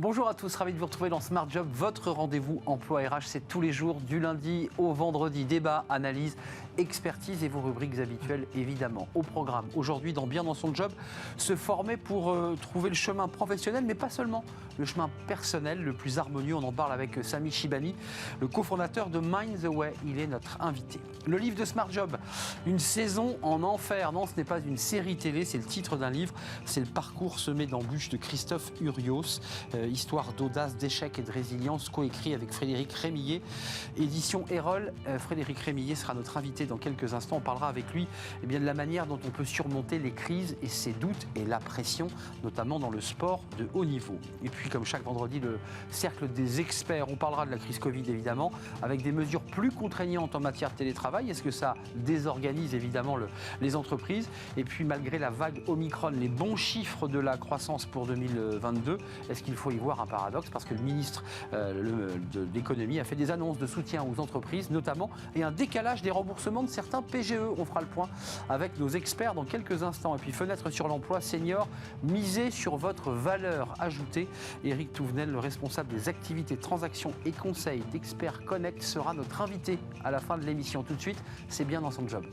Bonjour à tous, ravi de vous retrouver dans Smart Job, votre rendez-vous emploi RH, c'est tous les jours, du lundi au vendredi, débat, analyse, expertise et vos rubriques habituelles évidemment. Au programme, aujourd'hui dans Bien dans son job, se former pour trouver le chemin professionnel, mais pas seulement, le chemin personnel le plus harmonieux. On en parle avec Sami Shibani, le cofondateur de Mind the Way, il est notre invité. Le livre de Smart Job, une saison en enfer, non ce n'est pas une série télé, c'est le titre d'un livre, c'est le parcours semé d'embûches de Christophe Urios. Histoire d'audace, d'échec et de résilience, coécrit avec Frédéric Rémillet, édition Erol. Frédéric Rémillet sera notre invité dans quelques instants. On parlera avec lui de la manière dont on peut surmonter les crises et ses doutes et la pression, notamment dans le sport de haut niveau. Et puis, comme chaque vendredi, le cercle des experts. On parlera de la crise Covid, évidemment, avec des mesures plus contraignantes en matière de télétravail. Est-ce que ça désorganise, évidemment, les entreprises? Et puis, malgré la vague Omicron, les bons chiffres de la croissance pour 2022, est-ce qu'il faut y voir un paradoxe, parce que le ministre de l'économie a fait des annonces de soutien aux entreprises notamment, et un décalage des remboursements de certains PGE. On fera le point avec nos experts dans quelques instants. Et puis fenêtre sur l'emploi senior, misez sur votre valeur ajoutée. Éric Touvenel, le responsable des activités, transactions et conseils d'Expert Connect, sera notre invité à la fin de l'émission. Tout de suite, c'est Bien dans son job.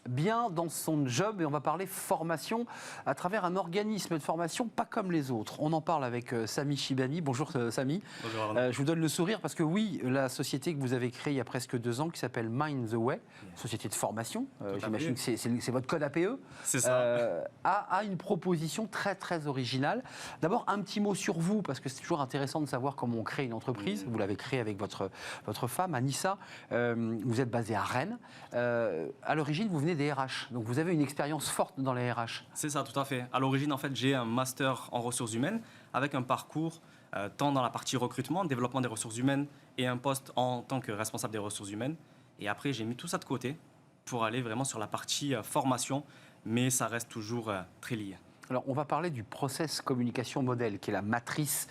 Bien dans son job, et on va parler formation à travers un organisme de formation pas comme les autres. On en parle avec Sami Shibani. Bonjour Sami. Bonjour Arnaud. Je vous donne le sourire parce que oui, la société que vous avez créée il y a presque 2 ans qui s'appelle Mind the Way, société de formation, j'imagine que c'est votre code APE, c'est ça. a une proposition très très originale. D'abord un petit mot sur vous, parce que c'est toujours intéressant de savoir comment on crée une entreprise. Vous l'avez créée avec votre femme, Anissa. Vous êtes basé à Rennes. À l'origine, vous venez des RH. Donc vous avez une expérience forte dans les RH. C'est ça, tout à fait. À l'origine, en fait, j'ai un master en ressources humaines avec un parcours tant dans la partie recrutement, développement des ressources humaines et un poste en tant que responsable des ressources humaines. Et après, j'ai mis tout ça de côté pour aller vraiment sur la partie formation, mais ça reste toujours très lié. Alors, on va parler du process communication modèle, qui est la matrice,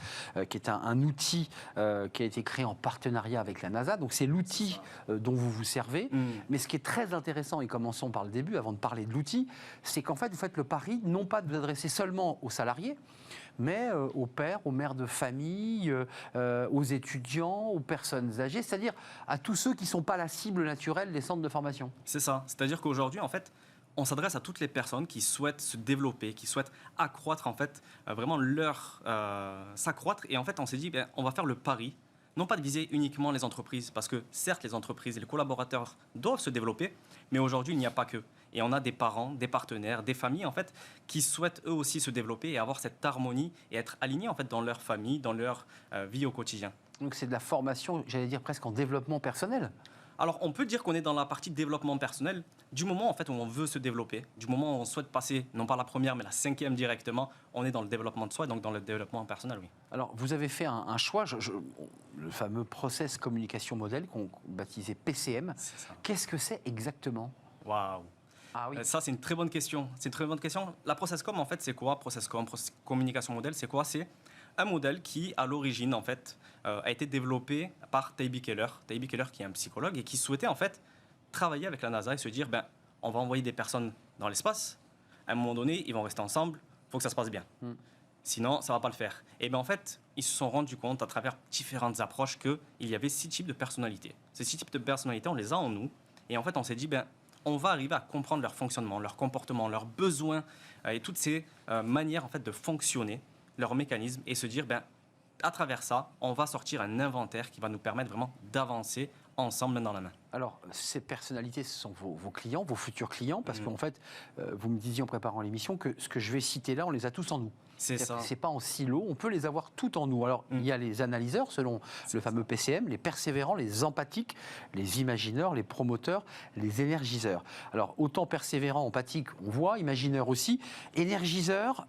qui est un outil qui a été créé en partenariat avec la NASA. Donc, c'est l'outil dont vous vous servez. Mais ce qui est très intéressant, et commençons par le début, avant de parler de l'outil, c'est qu'en fait, vous faites le pari, non pas de vous adresser seulement aux salariés, mais aux pères, aux mères de famille, aux étudiants, aux personnes âgées, c'est-à-dire à tous ceux qui ne sont pas la cible naturelle des centres de formation. C'est ça. C'est-à-dire qu'aujourd'hui, en fait, on s'adresse à toutes les personnes qui souhaitent se développer, qui souhaitent accroître en fait vraiment s'accroître. Et en fait, on s'est dit, on va faire le pari, non pas de viser uniquement les entreprises, parce que certes, les entreprises et les collaborateurs doivent se développer, mais aujourd'hui, il n'y a pas que. Et on a des parents, des partenaires, des familles en fait, qui souhaitent eux aussi se développer et avoir cette harmonie et être alignés en fait dans leur famille, dans leur vie au quotidien. Donc c'est de la formation, j'allais dire presque en développement personnel. Alors, on peut dire qu'on est dans la partie développement personnel du moment en fait où on veut se développer, du moment où on souhaite passer non pas la première mais la 5e directement, on est dans le développement de soi et donc dans le développement personnel, oui. Alors, vous avez fait un choix, le fameux process communication modèle qu'on baptisait PCM. Qu'est-ce que c'est exactement? Waouh. Ah oui. Ça, c'est une très bonne question. C'est une très bonne question. La ProcessCom, en fait, c'est quoi? ProcessCom, communication modèle, c'est quoi? C'est un modèle qui, à l'origine, en fait, a été développé par Taibi Keller. Taibi Keller, qui est un psychologue et qui souhaitait, en fait, travailler avec la NASA et se dire, on va envoyer des personnes dans l'espace. À un moment donné, ils vont rester ensemble. Il faut que ça se passe bien. Sinon, ça ne va pas le faire. Et bien, en fait, ils se sont rendus compte, à travers différentes approches, qu'il y avait 6 types de personnalités. Ces 6 types de personnalités, on les a en nous. Et en fait, on s'est dit, on va arriver à comprendre leur fonctionnement, leur comportement, leurs besoins et toutes ces manières en fait, de fonctionner, leurs mécanismes, et se dire, à travers ça, on va sortir un inventaire qui va nous permettre vraiment d'avancer ensemble, main dans la main. Alors, ces personnalités, ce sont vos clients, vos futurs clients, parce qu'en fait, vous me disiez en préparant l'émission que ce que je vais citer là, on les a tous en nous. C'est ça. C'est pas en silo, on peut les avoir tout en nous. Alors, il y a les analyseurs, selon le fameux PCM, les persévérants, les empathiques, les imagineurs, les promoteurs, les énergiseurs. Alors, autant persévérants, empathiques, on voit, imagineurs aussi, énergiseurs,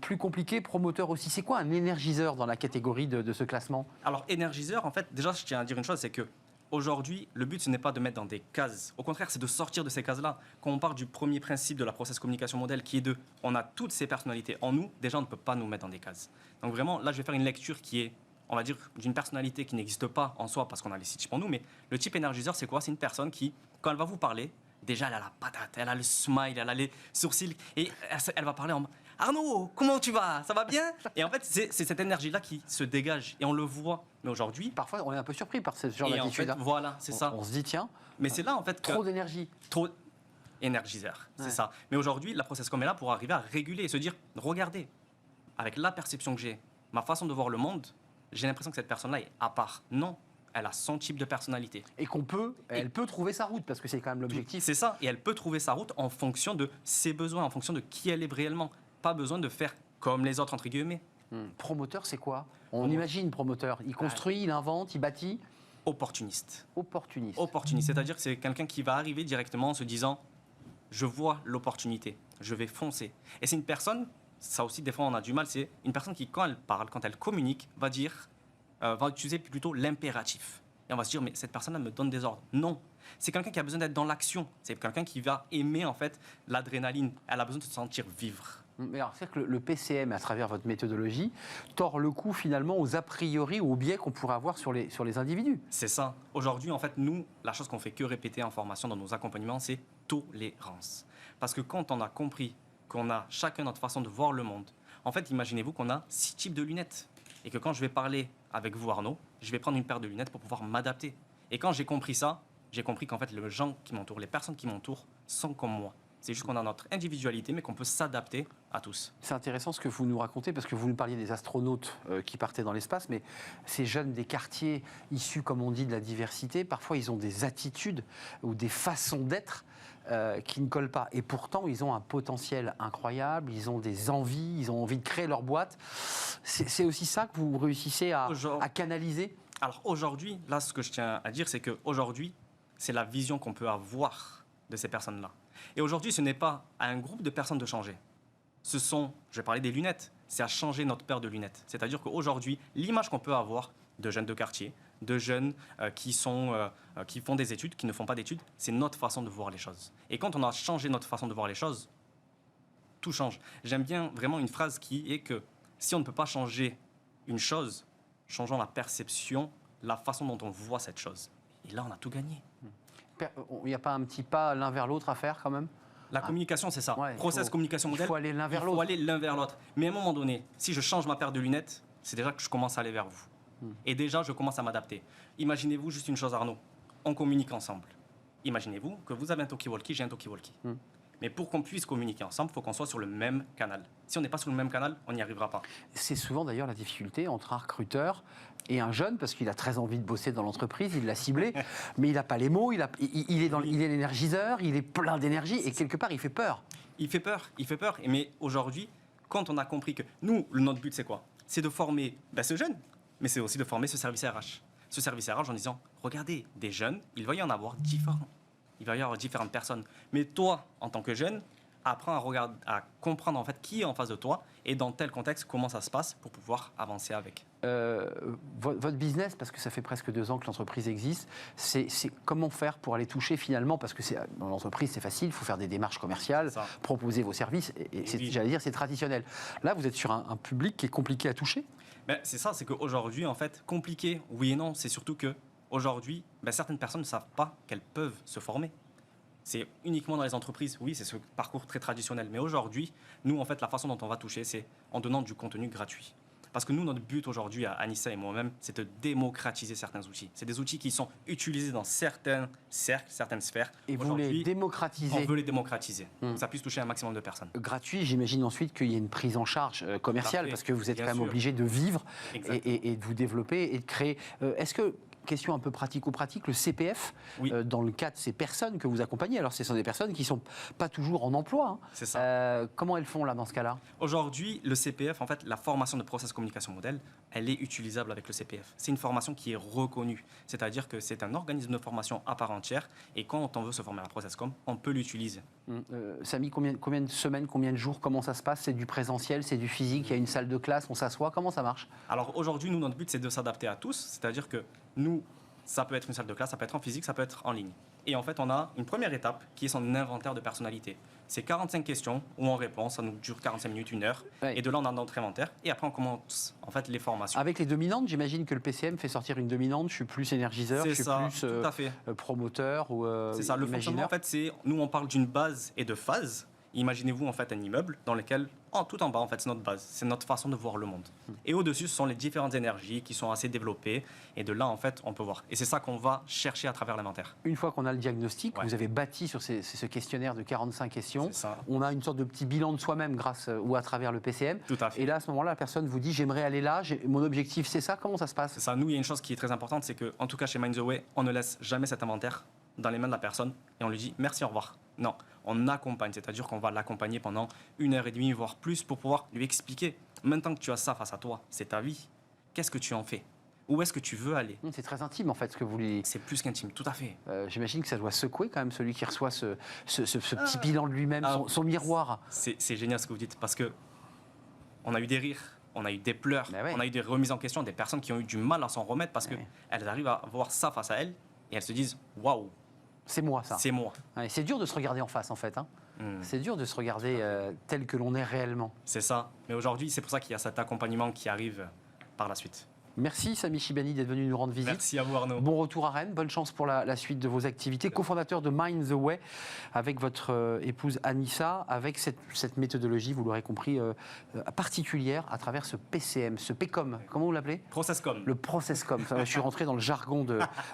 plus compliqué, promoteur aussi. C'est quoi un énergiseur dans la catégorie de ce classement? Alors, énergiseur, en fait, déjà, je tiens à dire une chose, c'est que aujourd'hui, le but, ce n'est pas de mettre dans des cases. Au contraire, c'est de sortir de ces cases-là. Quand on part du premier principe de la process communication modèle, qui est on a toutes ces personnalités en nous, déjà, on ne peut pas nous mettre dans des cases. Donc vraiment, là, je vais faire une lecture qui est on va dire, d'une personnalité qui n'existe pas en soi parce qu'on a les six types en nous, mais le type énergiseur, c'est quoi? C'est une personne qui, quand elle va vous parler, déjà, elle a la patate, elle a le smile, elle a les sourcils, et elle va parler en Arnaud, comment tu vas? Ça va bien? Et en fait, c'est cette énergie-là qui se dégage, et on le voit. Mais aujourd'hui, Parfois, on est un peu surpris par ce genre et en d'attitude. fait, voilà, c'est ça. On se dit, tiens, Mais c'est là, en fait, que trop d'énergie. trop énergiseur, c'est Ouais. ça. Mais aujourd'hui, la process com est là pour arriver à réguler et se dire, regardez, avec la perception que j'ai, ma façon de voir le monde, j'ai l'impression que cette personne-là est à part. Non, elle a son type de personnalité. Et elle peut trouver sa route, parce que c'est quand même l'objectif. C'est ça, et elle peut trouver sa route en fonction de ses besoins, en fonction de qui elle est réellement. Pas besoin de faire comme les autres, entre guillemets. Promoteur, c'est quoi? On imagine promoteur. Il construit, il invente, il bâtit. Opportuniste. Opportuniste. Opportuniste, c'est-à-dire que c'est quelqu'un qui va arriver directement en se disant, je vois l'opportunité, je vais foncer. Et c'est une personne, ça aussi des fois on a du mal, c'est une personne qui quand elle parle, quand elle communique, va utiliser plutôt l'impératif. Et on va se dire, mais cette personne-là me donne des ordres. Non, c'est quelqu'un qui a besoin d'être dans l'action. C'est quelqu'un qui va aimer en fait l'adrénaline. Elle a besoin de se sentir vivre. Mais alors, c'est que le PCM, à travers votre méthodologie, tord le cou finalement aux a priori ou aux biais qu'on pourrait avoir sur les individus. C'est ça. Aujourd'hui, en fait, nous, la chose qu'on fait que répéter en formation dans nos accompagnements, c'est tolérance. Parce que quand on a compris qu'on a chacun notre façon de voir le monde, en fait, imaginez-vous qu'on a 6 types de lunettes. Et que quand je vais parler avec vous, Arnaud, je vais prendre une paire de lunettes pour pouvoir m'adapter. Et quand j'ai compris ça, j'ai compris qu'en fait, les gens qui m'entourent, les personnes qui m'entourent, sont comme moi. C'est juste qu'on a notre individualité, mais qu'on peut s'adapter à tous. C'est intéressant ce que vous nous racontez, parce que vous nous parliez des astronautes qui partaient dans l'espace, mais ces jeunes des quartiers issus, comme on dit, de la diversité, parfois ils ont des attitudes ou des façons d'être qui ne collent pas. Et pourtant, ils ont un potentiel incroyable, ils ont des envies, ils ont envie de créer leur boîte. C'est aussi ça que vous réussissez à canaliser? Alors aujourd'hui, là, ce que je tiens à dire, c'est qu'aujourd'hui, c'est la vision qu'on peut avoir de ces personnes-là. Et aujourd'hui, ce n'est pas à un groupe de personnes de changer. Ce sont, je vais parler des lunettes, c'est à changer notre paire de lunettes. C'est-à-dire qu'aujourd'hui, l'image qu'on peut avoir de jeunes de quartier, de jeunes qui font des études, qui ne font pas d'études, c'est notre façon de voir les choses. Et quand on a changé notre façon de voir les choses, tout change. J'aime bien vraiment une phrase qui est que si on ne peut pas changer une chose, changeons la perception, la façon dont on voit cette chose. Et là, on a tout gagné. Il n'y a pas un petit pas l'un vers l'autre à faire quand même? La communication, c'est ça. Ouais, Process, communication, modèle. Il faut aller l'un vers Il l'autre. faut aller l'un vers l'autre. Mais à un moment donné, si je change ma paire de lunettes, c'est déjà que je commence à aller vers vous. Et déjà, je commence à m'adapter. Imaginez-vous juste une chose, Arnaud. On communique ensemble. Imaginez-vous que vous avez un talkie-walkie, j'ai un talkie-walkie. Mais pour qu'on puisse communiquer ensemble, il faut qu'on soit sur le même canal. Si on n'est pas sur le même canal, on n'y arrivera pas. C'est souvent d'ailleurs la difficulté entre un recruteur et un jeune, parce qu'il a très envie de bosser dans l'entreprise, il l'a ciblé, mais il n'a pas les mots, il est l'énergiseur, il est plein d'énergie, et quelque part il fait peur. Il fait peur. Mais aujourd'hui, quand on a compris que nous, notre but c'est quoi? C'est de former ce jeune, mais c'est aussi de former ce service RH. Ce service RH en disant, regardez, des jeunes, il va y en avoir différents. Il va y avoir différentes personnes. Mais toi, en tant que jeune, apprends à comprendre en fait qui est en face de toi et dans tel contexte, comment ça se passe pour pouvoir avancer avec. Votre business, parce que ça fait presque 2 ans que l'entreprise existe, c'est comment faire pour aller toucher finalement, parce que dans l'entreprise c'est facile, il faut faire des démarches commerciales, proposer vos services, et j'allais dire c'est traditionnel. Là, vous êtes sur un public qui est compliqué à toucher. C'est ça, c'est qu'aujourd'hui, en fait, compliqué, oui et non, c'est surtout que aujourd'hui, certaines personnes ne savent pas qu'elles peuvent se former. C'est uniquement dans les entreprises, oui, c'est ce parcours très traditionnel. Mais aujourd'hui, nous, en fait, la façon dont on va toucher, c'est en donnant du contenu gratuit. Parce que nous, notre but aujourd'hui, à Anissa et moi-même, c'est de démocratiser certains outils. C'est des outils qui sont utilisés dans certains cercles, certaines sphères. Et vous les démocratisez? On veut les démocratiser, pour que ça puisse toucher un maximum de personnes. Gratuit, j'imagine ensuite qu'il y a une prise en charge commerciale, parce que vous êtes quand même obligé de vivre et de vous développer et de créer. Est-ce que... Question un peu pratico-pratique, le CPF, dans le cas de ces personnes que vous accompagnez, alors ce sont des personnes qui ne sont pas toujours en emploi. Hein. C'est ça. Comment elles font là dans ce cas-là? Aujourd'hui, le CPF, en fait, la formation de process communication modèle, elle est utilisable avec le CPF. C'est une formation qui est reconnue, c'est-à-dire que c'est un organisme de formation à part entière et quand on veut se former à la process com, on peut l'utiliser. Samy, combien de semaines, combien de jours, comment ça se passe? C'est du présentiel, c'est du physique, il y a une salle de classe, on s'assoit, comment ça marche? Alors aujourd'hui, nous, notre but, c'est de s'adapter à tous, c'est-à-dire que nous, ça peut être une salle de classe, ça peut être en physique, ça peut être en ligne. Et en fait, on a une première étape qui est son inventaire de personnalité. C'est 45 questions où on répond, ça nous dure 45 minutes, 1 heure. Ouais. Et de là, on a notre inventaire. Et après, on commence en fait les formations. Avec les dominantes, j'imagine que le PCM fait sortir une dominante. Je suis plus énergiseur, je C'est suis ça, plus tout à fait. promoteur ou C'est ça, le fonctionnement, imagineur. en fait, c'est, nous, on parle d'une base et de phase. Imaginez-vous, en fait, un immeuble dans lequel, tout en bas, en fait, c'est notre base, c'est notre façon de voir le monde. Et au-dessus, ce sont les différentes énergies qui sont assez développées. Et de là, en fait, on peut voir. Et c'est ça qu'on va chercher à travers l'inventaire. Une fois qu'on a le diagnostic, Ouais. vous avez bâti sur ce questionnaire de 45 questions. C'est ça. On a une sorte de petit bilan de soi-même grâce ou à travers le PCM. Tout à fait. Et là, à ce moment-là, la personne vous dit j'aimerais aller là, mon objectif c'est ça. Comment ça se passe? C'est ça. Nous, il y a une chose qui est très importante, c'est que, en tout cas, chez Mind the Way, on ne laisse jamais cet inventaire dans les mains de la personne et on lui dit merci, au revoir. Non, on accompagne, c'est-à-dire qu'on va l'accompagner pendant 1h30, voire plus, pour pouvoir lui expliquer. Maintenant que tu as ça face à toi, c'est ta vie. Qu'est-ce que tu en fais? Où est-ce que tu veux aller? C'est très intime en fait ce que vous lui. C'est plus qu'intime, tout à fait. J'imagine que ça doit secouer quand même celui qui reçoit ce petit bilan de lui-même, Ah, son miroir. C'est génial ce que vous dites, parce que on a eu des rires, on a eu des pleurs, Ben ouais. on a eu des remises en question, des personnes qui ont eu du mal à s'en remettre parce Ouais. qu'elles arrivent à voir ça face à elles et elles se disent waouh, C'est moi ça. c'est moi. Ouais, c'est dur de se regarder en face en fait. Hein. C'est dur de se regarder tel que l'on est réellement. C'est ça. Mais aujourd'hui, c'est pour ça qu'il y a cet accompagnement qui arrive par la suite. Merci Sami Chibani d'être venu nous rendre visite. Merci à vous, Arnaud. Bon retour à Rennes, bonne chance pour la suite de vos activités. Co-fondateur de Mind the Way avec votre épouse Anissa, avec cette méthodologie, vous l'aurez compris, particulière à travers ce PCM, ce PCOM, comment vous l'appelez? Processcom. Le ProcessCom. Ça, je suis rentré dans le jargon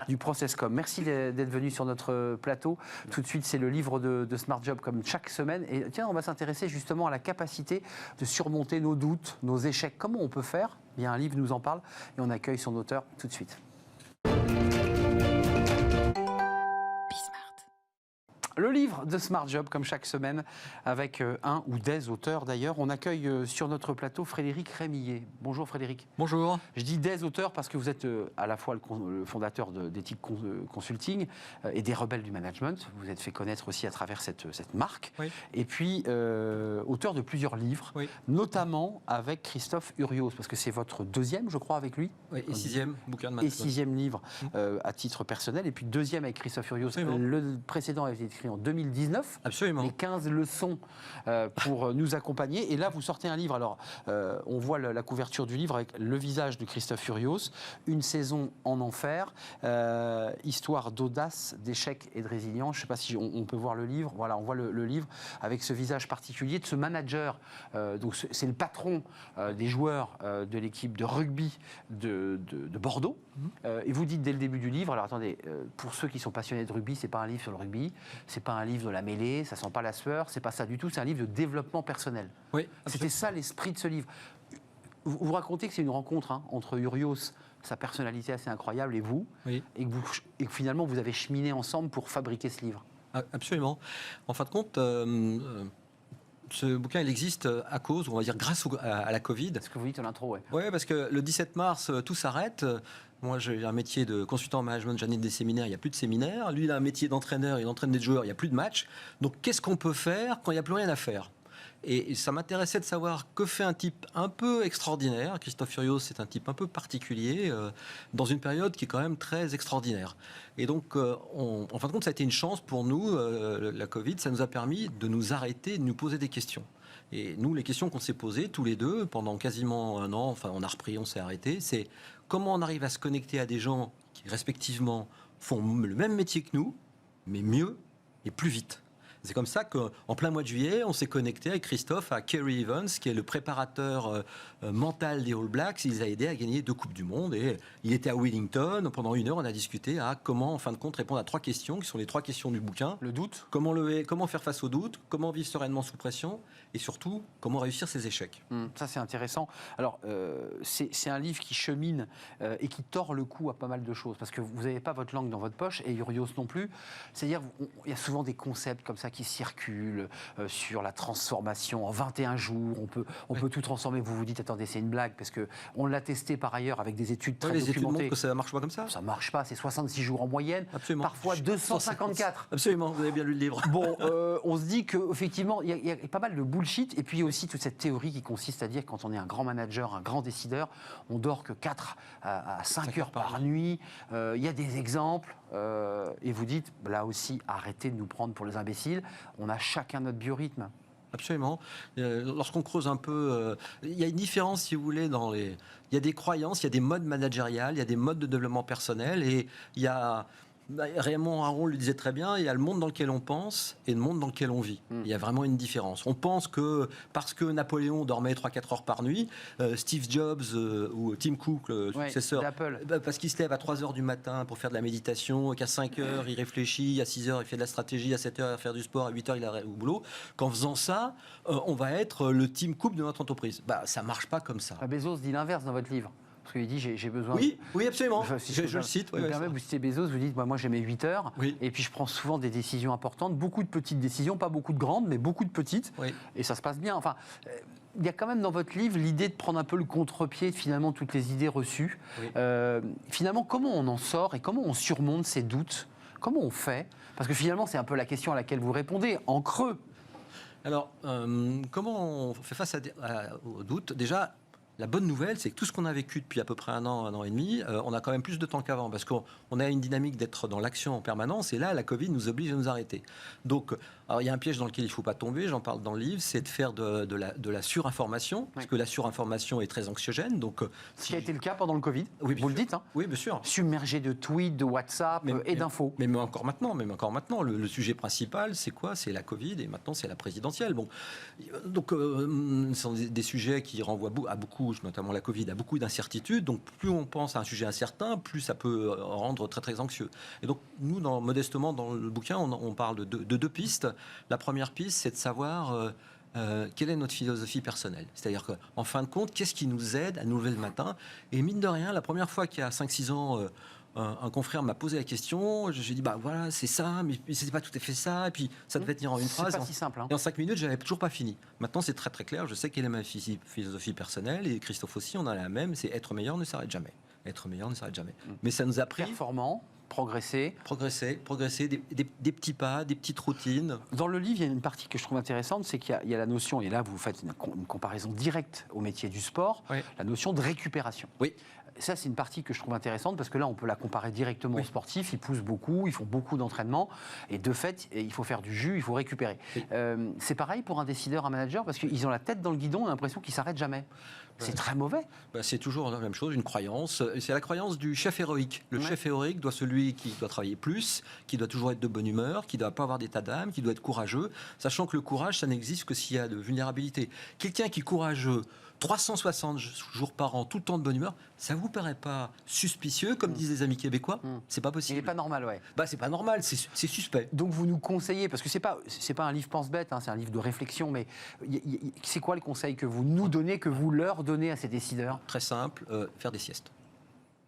du ProcessCom. Merci d'être venu sur notre plateau. Tout de suite, c'est le livre de Smart Job comme chaque semaine. Et tiens, on va s'intéresser justement à la capacité de surmonter nos doutes, nos échecs. Comment on peut faire? Il y a un livre qui nous en parle et on accueille son auteur tout de suite. Le livre de Smart Job, comme chaque semaine, avec un ou des auteurs d'ailleurs. On accueille sur notre plateau Frédéric Rémillet. Bonjour Frédéric. Bonjour. Je dis des auteurs parce que vous êtes à la fois le fondateur d'Ethic Consulting et des Rebelles du Management. Vous êtes fait connaître aussi à travers cette marque. Oui. Et puis auteur de plusieurs livres, Oui. notamment avec Christophe Urios, parce que c'est votre deuxième, je crois, avec lui. Oui, et sixième bouquin de Et management. sixième livre à titre personnel. Et puis deuxième avec Christophe Urios. Absolument. Le précédent avait été écrit en 2019. Absolument. Les 15 leçons pour nous accompagner. Et là, vous sortez un livre. Alors, on voit la couverture du livre avec le visage de Christophe Urios, une saison en enfer, histoire d'audace, d'échec et de résilience. Je ne sais pas si on peut voir le livre. Voilà, on voit le livre avec ce visage particulier de ce manager. Donc, c'est le patron des joueurs de l'équipe de rugby de Bordeaux. Et vous dites dès le début du livre, alors attendez, pour ceux qui sont passionnés de rugby, c'est pas un livre sur le rugby, c'est pas un livre de la mêlée, ça sent pas la sueur, c'est pas ça du tout, c'est un livre de développement personnel. Oui, C'était ça l'esprit de ce livre. Vous racontez que c'est une rencontre entre Urios, sa personnalité assez incroyable, et vous, oui. et que finalement vous avez cheminé ensemble pour fabriquer ce livre. Absolument. En fin de compte, ce bouquin, il existe à cause, ou on va dire grâce à la Covid. C'est ce que vous dites en intro, ouais. Oui, parce que le 17 mars, tout s'arrête. Moi, j'ai un métier de consultant en management, j'anime des séminaires, il n'y a plus de séminaires. Lui, il a un métier d'entraîneur, il entraîne des joueurs, il n'y a plus de matchs. Donc, qu'est-ce qu'on peut faire quand il n'y a plus rien à faire? Et ça m'intéressait de savoir que fait un type un peu extraordinaire. Christophe Urios, c'est un type un peu particulier, dans une période qui est quand même très extraordinaire. Et donc, en fin de compte, ça a été une chance pour nous, la Covid, ça nous a permis de nous arrêter, de nous poser des questions. Et nous, les questions qu'on s'est posées, tous les deux, pendant quasiment un an, enfin on a repris, on s'est arrêté, c'est comment on arrive à se connecter à des gens qui, respectivement, font le même métier que nous, mais mieux et plus vite. C'est comme ça qu'en plein mois de juillet, on s'est connecté avec Christophe à Kerry Evans, qui est le préparateur mental des All Blacks. Il les a aidés à gagner 2 Coupes du Monde. Et il était à Wellington. Pendant 1 heure, on a discuté à comment, en fin de compte, répondre à 3 questions, qui sont les 3 questions du bouquin. Le doute? Comment faire face aux doutes, comment vivre sereinement sous pression, et surtout, comment réussir ses échecs. Ça, c'est intéressant. Alors, c'est un livre qui chemine et qui tord le cou à pas mal de choses, parce que vous n'avez pas votre langue dans votre poche, et Urios non plus. C'est-à-dire, il y a souvent des concepts comme ça qui circulent sur la transformation. En 21 jours, on peut tout transformer. Vous vous dites, attendez, c'est une blague, parce qu'on l'a testé par ailleurs avec des études très Les études documentées. montrent que ça ne marche pas comme ça. Ça ne marche pas, c'est 66 jours en moyenne, Absolument. parfois 254. Absolument, vous avez bien lu le livre. Bon, on se dit qu'effectivement, il y a pas mal de bullshit, et puis il y a aussi toute cette théorie qui consiste à dire que quand on est un grand manager, un grand décideur, on dort que 4 à 5 heures par nuit. Il y a des exemples, et vous dites, là aussi, arrêtez de nous prendre pour les imbéciles. difficile. On a chacun notre biorhythme. Absolument. Lorsqu'on creuse un peu, il y a une différence, si vous voulez, il y a des croyances, il y a des modes managériales, il y a des modes de développement personnel, et il y a... Raymond Aron le disait très bien, il y a le monde dans lequel on pense et le monde dans lequel on vit. Il y a vraiment une différence. On pense que parce que Napoléon dormait 3-4 heures par nuit, Steve Jobs ou Tim Cook, le successeur, d'Apple, parce qu'il se lève à 3 heures du matin pour faire de la méditation, qu'à 5 heures il réfléchit, à 6 heures il fait de la stratégie, à 7 heures il va faire du sport, à 8 heures il est au boulot. Qu'en faisant ça, on va être le Tim Cook de notre entreprise. Ça marche pas comme ça. Bezos dit l'inverse dans votre livre. Parce qu'il dit j'ai besoin. Oui, absolument. Si je le cite. Vous citez Bezos, vous dites moi j'ai mes 8 heures, oui. Et puis je prends souvent des décisions importantes, beaucoup de petites décisions, pas beaucoup de grandes, mais beaucoup de petites, oui. Et ça se passe bien. Enfin, il y a quand même dans votre livre l'idée de prendre un peu le contre-pied de finalement toutes les idées reçues. Oui. Finalement, comment on en sort et comment on surmonte ces doutes? Comment on fait? Parce que finalement, c'est un peu la question à laquelle vous répondez, en creux. Alors, comment on fait face aux doutes? Déjà, la bonne nouvelle, c'est que tout ce qu'on a vécu depuis à peu près un an et demi, on a quand même plus de temps qu'avant, parce qu'on a une dynamique d'être dans l'action en permanence, et là, la Covid nous oblige à nous arrêter. Donc, alors, il y a un piège dans lequel il ne faut pas tomber, j'en parle dans le livre, c'est de faire de la surinformation, parce que la surinformation est très anxiogène. Donc, ce qui a été le cas pendant le Covid, oui, vous le dites. Hein. Oui, bien sûr. Submergé de tweets, de WhatsApp et d'infos. Mais encore maintenant, le sujet principal, c'est quoi? C'est la Covid, et maintenant, c'est la présidentielle. Bon, donc, ce sont des sujets qui renvoient à beaucoup, notamment la Covid, à beaucoup d'incertitudes. Donc, plus on pense à un sujet incertain, plus ça peut rendre très, très anxieux. Et donc, nous, modestement, dans le bouquin, on parle de deux pistes. La première piste, c'est de savoir quelle est notre philosophie personnelle. C'est-à-dire qu'en fin de compte, qu'est-ce qui nous aide à nous lever le matin? Et mine de rien, la première fois qu'il y a 5-6 ans, un confrère m'a posé la question, j'ai dit, voilà, c'est ça, mais c'est pas tout à fait ça, et puis ça devait tenir en une phrase. C'est pas si simple. Hein. Et en 5 minutes, j'avais toujours pas fini. Maintenant, c'est très très clair, je sais quelle est ma philosophie personnelle, et Christophe aussi, on a la même, c'est être meilleur ne s'arrête jamais. Être meilleur ne s'arrête jamais. Mais ça nous a pris... Performant. Progresser, des petits pas, des petites routines. Dans le livre, il y a une partie que je trouve intéressante, c'est qu'il y a la notion, et là vous faites une comparaison directe au métier du sport, la notion de récupération. Oui. Ça, c'est une partie que je trouve intéressante parce que là, on peut la comparer directement aux sportifs. Ils poussent beaucoup, ils font beaucoup d'entraînement. Et de fait, il faut faire du jus, il faut récupérer. Oui. C'est pareil pour un décideur, un manager, parce qu'ils ont la tête dans le guidon, on a l'impression qu'ils ne s'arrêtent jamais. C'est très mauvais. C'est toujours la même chose, une croyance. C'est la croyance du chef héroïque. Le chef héroïque doit celui qui doit travailler plus, qui doit toujours être de bonne humeur, qui ne doit pas avoir d'état d'âme, qui doit être courageux, sachant que le courage, ça n'existe que s'il y a de vulnérabilité. Quelqu'un qui est courageux, 360 jours par an, tout le temps de bonne humeur, ça vous paraît pas suspicieux, comme disent les amis québécois? C'est pas possible. Il n'est pas normal, ouais. C'est pas normal, c'est suspect. Donc vous nous conseillez, parce que c'est pas un livre pense-bête, hein, c'est un livre de réflexion, mais c'est quoi les conseils que vous nous donnez, que vous leur donnez à ces décideurs? Très simple, faire des siestes.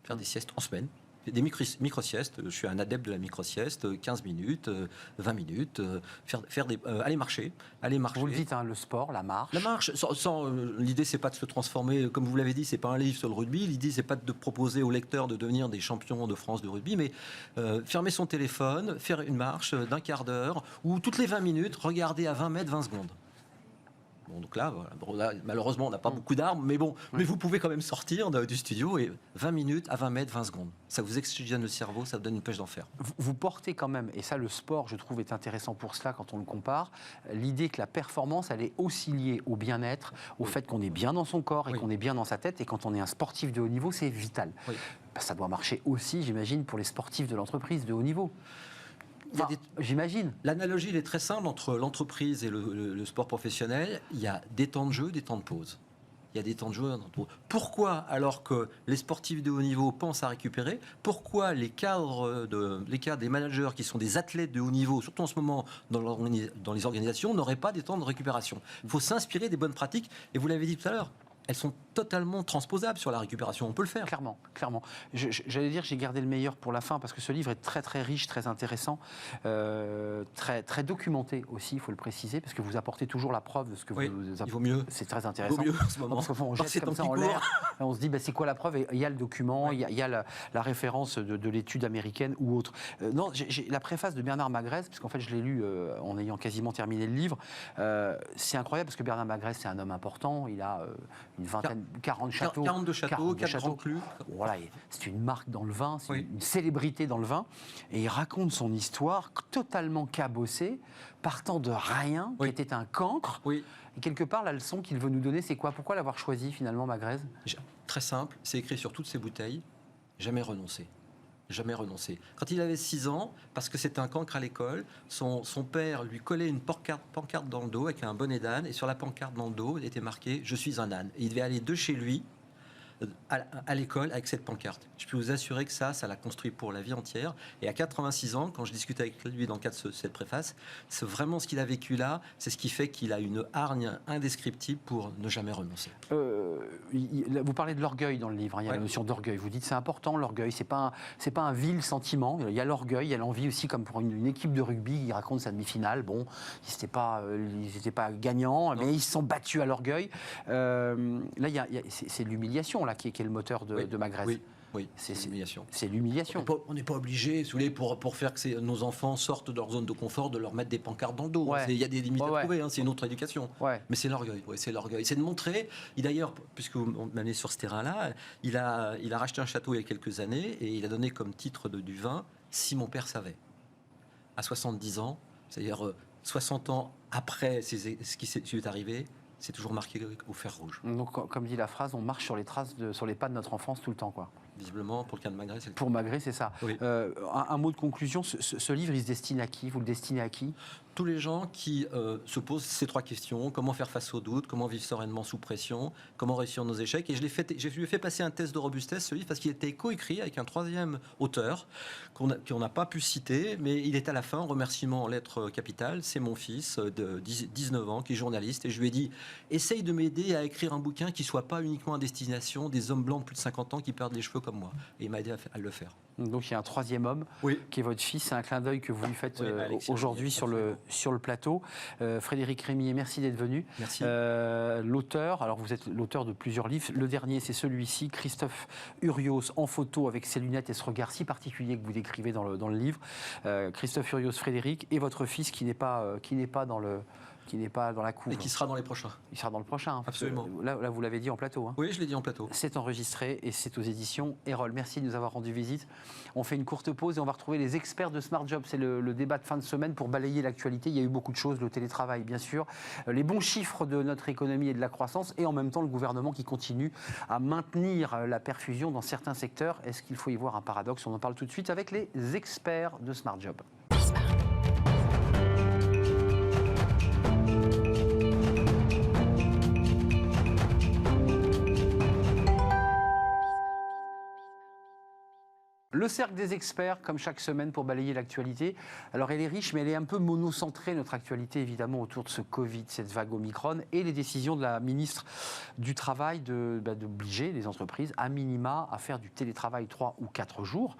Faire des siestes en semaine. Des micro-siestes, je suis un adepte de la micro-sieste, 15 minutes, 20 minutes, aller marcher. Vous le dites, hein, le sport, la marche. La marche, l'idée c'est pas de se transformer, comme vous l'avez dit, c'est pas un livre sur le rugby, l'idée c'est pas de proposer aux lecteurs de devenir des champions de France de rugby, mais fermer son téléphone, faire une marche d'un quart d'heure, ou toutes les 20 minutes, regarder à 20 mètres, 20 secondes. Donc là, malheureusement, on n'a pas beaucoup d'armes, mais mais vous pouvez quand même sortir du studio et 20 minutes à 20 mètres, 20 secondes. Ça vous oxygène le cerveau, ça vous donne une pêche d'enfer. Vous portez quand même, et ça le sport, je trouve, est intéressant pour cela quand on le compare, l'idée que la performance, elle est aussi liée au bien-être, au fait qu'on est bien dans son corps et qu'on est bien dans sa tête, et quand on est un sportif de haut niveau, c'est vital. Oui. Ça doit marcher aussi, j'imagine, pour les sportifs de l'entreprise de haut niveau. J'imagine. L'analogie, elle est très simple entre l'entreprise et le sport professionnel. Il y a des temps de jeu, des temps de pause. Il y a des temps de jeu, des temps de pause. Pourquoi, alors que les sportifs de haut niveau pensent à récupérer, pourquoi les cadres des managers qui sont des athlètes de haut niveau, surtout en ce moment dans les organisations, n'auraient pas des temps de récupération? Il faut s'inspirer des bonnes pratiques. Et vous l'avez dit tout à l'heure, elles sont totalement transposables sur la récupération. On peut le faire. Clairement, clairement. J'allais dire, j'ai gardé le meilleur pour la fin parce que ce livre est très très riche, très intéressant, très très documenté aussi, il faut le préciser, parce que vous apportez toujours la preuve de ce que vous apportez. Il vaut mieux. C'est très intéressant. Il vaut mieux en ce moment. Parce qu'au fond, on jette comme ça en l'air, et on se dit, c'est quoi la preuve? Et il y a le document, il y a la référence de l'étude américaine ou autre. Non, j'ai la préface de Bernard Magrez, parce qu'en fait, je l'ai lu en ayant quasiment terminé le livre. C'est incroyable parce que Bernard Magrez, c'est un homme important. Il a une vingtaine, 40 châteaux. 42 châteaux, 4 grands crus. Voilà, c'est une marque dans le vin, c'est Oui. une célébrité dans le vin. Et il raconte son histoire totalement cabossée, partant de rien, Oui. qui était un cancre. Oui. Et quelque part, la leçon qu'il veut nous donner, c'est quoi? Pourquoi l'avoir choisi finalement, Magrèze? Très simple, c'est écrit sur toutes ses bouteilles, jamais renoncer. Jamais renoncer. Quand il avait 6 ans, parce que c'était un cancre à l'école, son père lui collait une pancarte dans le dos avec un bonnet d'âne, et sur la pancarte dans le dos, il était marqué « Je suis un âne ». Et il devait aller de chez lui à l'école avec cette pancarte. Je peux vous assurer que ça l'a construit pour la vie entière. Et à 86 ans, quand je discute avec lui dans le cadre de cette préface, c'est vraiment ce qu'il a vécu là, c'est ce qui fait qu'il a une hargne indescriptible pour ne jamais renoncer. Vous parlez de l'orgueil dans le livre, hein, il y a Ouais. la notion d'orgueil. Vous dites c'est important l'orgueil, c'est pas un vil sentiment. Il y a l'orgueil, il y a l'envie aussi, comme pour une équipe de rugby, il raconte sa demi-finale. Bon, ils n'étaient pas gagnants, mais ils se sont battus à l'orgueil. Là, c'est l'humiliation là qui est le moteur de Magrèze. Oui, c'est l'humiliation. C'est l'humiliation. On n'est pas obligé, si vous voulez, pour faire que nos enfants sortent de leur zone de confort, de leur mettre des pancartes dans le dos. Ouais. Il y a des limites Ouais, à trouver, hein, c'est une autre éducation. Ouais. Mais c'est l'orgueil, c'est l'orgueil. C'est de montrer, d'ailleurs, puisque vous m'amenez sur ce terrain-là, il a racheté un château il y a quelques années et il a donné comme titre du vin « Si mon père savait ». À 70 ans, c'est-à-dire 60 ans après ce qui lui est arrivé, c'est toujours marqué au fer rouge. Donc, comme dit la phrase, on marche sur les traces, sur les pas de notre enfance tout le temps, quoi. Visiblement, pour le cas de Magrèze, c'est le cas. Pour Magrèze, c'est ça. Oui. Un mot de conclusion, ce livre, il se destine à qui? Vous le destinez à qui? Tous les gens qui se posent ces 3 questions, comment faire face aux doutes, comment vivre sereinement sous pression, comment réussir nos échecs. Et je lui ai fait passer un test de robustesse, ce livre, parce qu'il était coécrit avec un 3e auteur qu'on n'a pas pu citer, mais il est à la fin, en remerciement en lettres capitales. C'est mon fils de 19 ans qui est journaliste. Et je lui ai dit, essaye de m'aider à écrire un bouquin qui ne soit pas uniquement à destination des hommes blancs de plus de 50 ans qui perdent les cheveux comme moi. Et il m'a aidé à le faire. Donc il y a un 3e homme qui est votre fils. C'est un clin d'œil que vous lui faites aujourd'hui sur le plateau. Frédéric Rémier, merci d'être venu. Merci. L'auteur, alors vous êtes l'auteur de plusieurs livres. Le dernier, c'est celui-ci, Christophe Urios, en photo avec ses lunettes et ce regard si particulier que vous décrivez dans le livre. Christophe Urios, Frédéric, et votre fils qui n'est pas dans la couve. Et qui sera dans les prochains. Il sera dans le prochain. Hein, Absolument. Là, vous l'avez dit en plateau. Hein. Oui, je l'ai dit en plateau. C'est enregistré et c'est aux éditions Erol. Merci de nous avoir rendu visite. On fait une courte pause et on va retrouver les experts de Smart Job. C'est le débat de fin de semaine pour balayer l'actualité. Il y a eu beaucoup de choses, le télétravail bien sûr, les bons chiffres de notre économie et de la croissance et en même temps le gouvernement qui continue à maintenir la perfusion dans certains secteurs. Est-ce qu'il faut y voir un paradoxe? On en parle tout de suite avec les experts de Smart Job. Le cercle des experts, comme chaque semaine, pour balayer l'actualité. Alors, elle est riche, mais elle est un peu monocentrée, notre actualité, évidemment, autour de ce Covid, cette vague Omicron, et les décisions de la ministre du Travail d'obliger les entreprises, à minima, à faire du télétravail 3 ou 4 jours,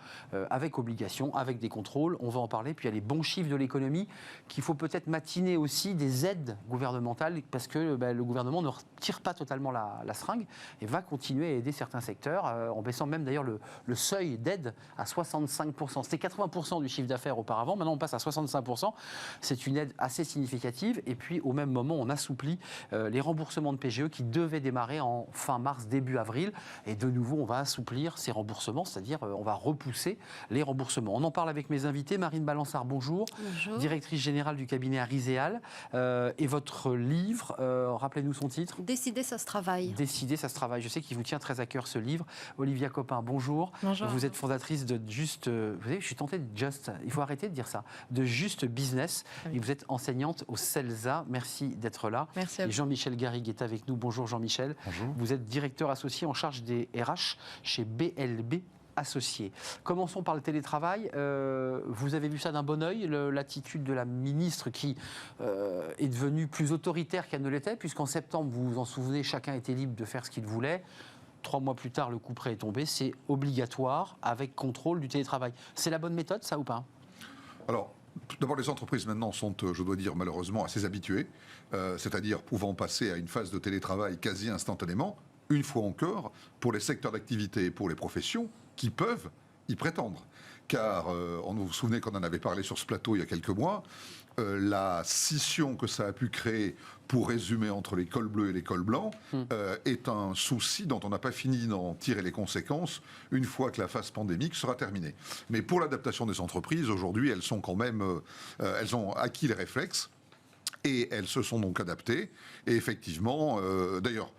avec obligation, avec des contrôles. On va en parler. Puis, il y a les bons chiffres de l'économie, qu'il faut peut-être matiner aussi des aides gouvernementales, parce que le gouvernement ne retire pas totalement la seringue et va continuer à aider certains secteurs, en baissant même d'ailleurs le seuil d'aide à 65%. C'était 80% du chiffre d'affaires auparavant, maintenant on passe à 65%. C'est une aide assez significative. Et puis au même moment, on assouplit les remboursements de PGE qui devaient démarrer en fin mars, début avril. Et de nouveau, on va assouplir ces remboursements, c'est-à-dire on va repousser les remboursements. On en parle avec mes invités. Marine Balançard, bonjour. Bonjour. Directrice générale du cabinet Ariséal. Et votre livre, rappelez-nous son titre. Décider, ça se travaille. Décider, ça se travaille. Je sais qu'il vous tient très à cœur ce livre. Olivia Copin, bonjour. Bonjour. Vous êtes fondatrice de Juste, vous savez, je suis tentée de Just, il faut arrêter de dire ça, de Juste Business. Oui. Et vous êtes enseignante au CELSA. Merci d'être là. Merci à Et vous. Jean-Michel Garrigue est avec nous. Bonjour Jean-Michel. Bonjour. Vous êtes directeur associé en charge des RH chez BLB Associés. Commençons par le télétravail. Vous avez vu ça d'un bon œil, l'attitude de la ministre qui est devenue plus autoritaire qu'elle ne l'était, puisqu'en septembre, vous vous en souvenez, chacun était libre de faire ce qu'il voulait. 3 mois plus tard, le coup près est tombé. C'est obligatoire avec contrôle du télétravail. C'est la bonne méthode, ça ou pas? Alors, tout d'abord, les entreprises maintenant sont, je dois dire, malheureusement assez habituées, c'est-à-dire pouvant passer à une phase de télétravail quasi instantanément, une fois encore, pour les secteurs d'activité et pour les professions qui peuvent y prétendre. Car, vous vous souvenez qu'on en avait parlé sur ce plateau il y a quelques mois, la scission que ça a pu créer, pour résumer, entre les cols bleus et les cols blancs, est un souci dont on n'a pas fini d'en tirer les conséquences une fois que la phase pandémique sera terminée. Mais pour l'adaptation des entreprises, aujourd'hui, elles sont quand même, elles ont acquis les réflexes et elles se sont donc adaptées. Et effectivement, d'ailleurs,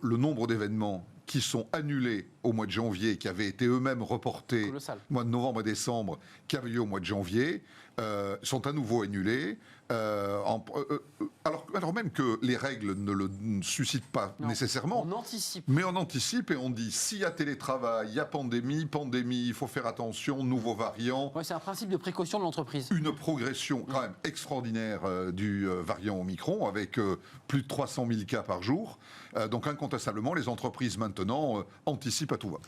le nombre d'événements qui sont annulés au mois de janvier, qui avaient été eux-mêmes reportés au mois de novembre et décembre, qui avaient lieu au mois de janvier, sont à nouveau annulés. Alors même que les règles ne le suscitent pas nécessairement. On anticipe. Mais on anticipe et on dit, s'il y a télétravail, il y a pandémie, il faut faire attention, nouveaux variants. Ouais, c'est un principe de précaution de l'entreprise. Une progression quand même extraordinaire du variant Omicron, avec plus de 300 000 cas par jour. Donc incontestablement, les entreprises maintenant anticipent à tout va.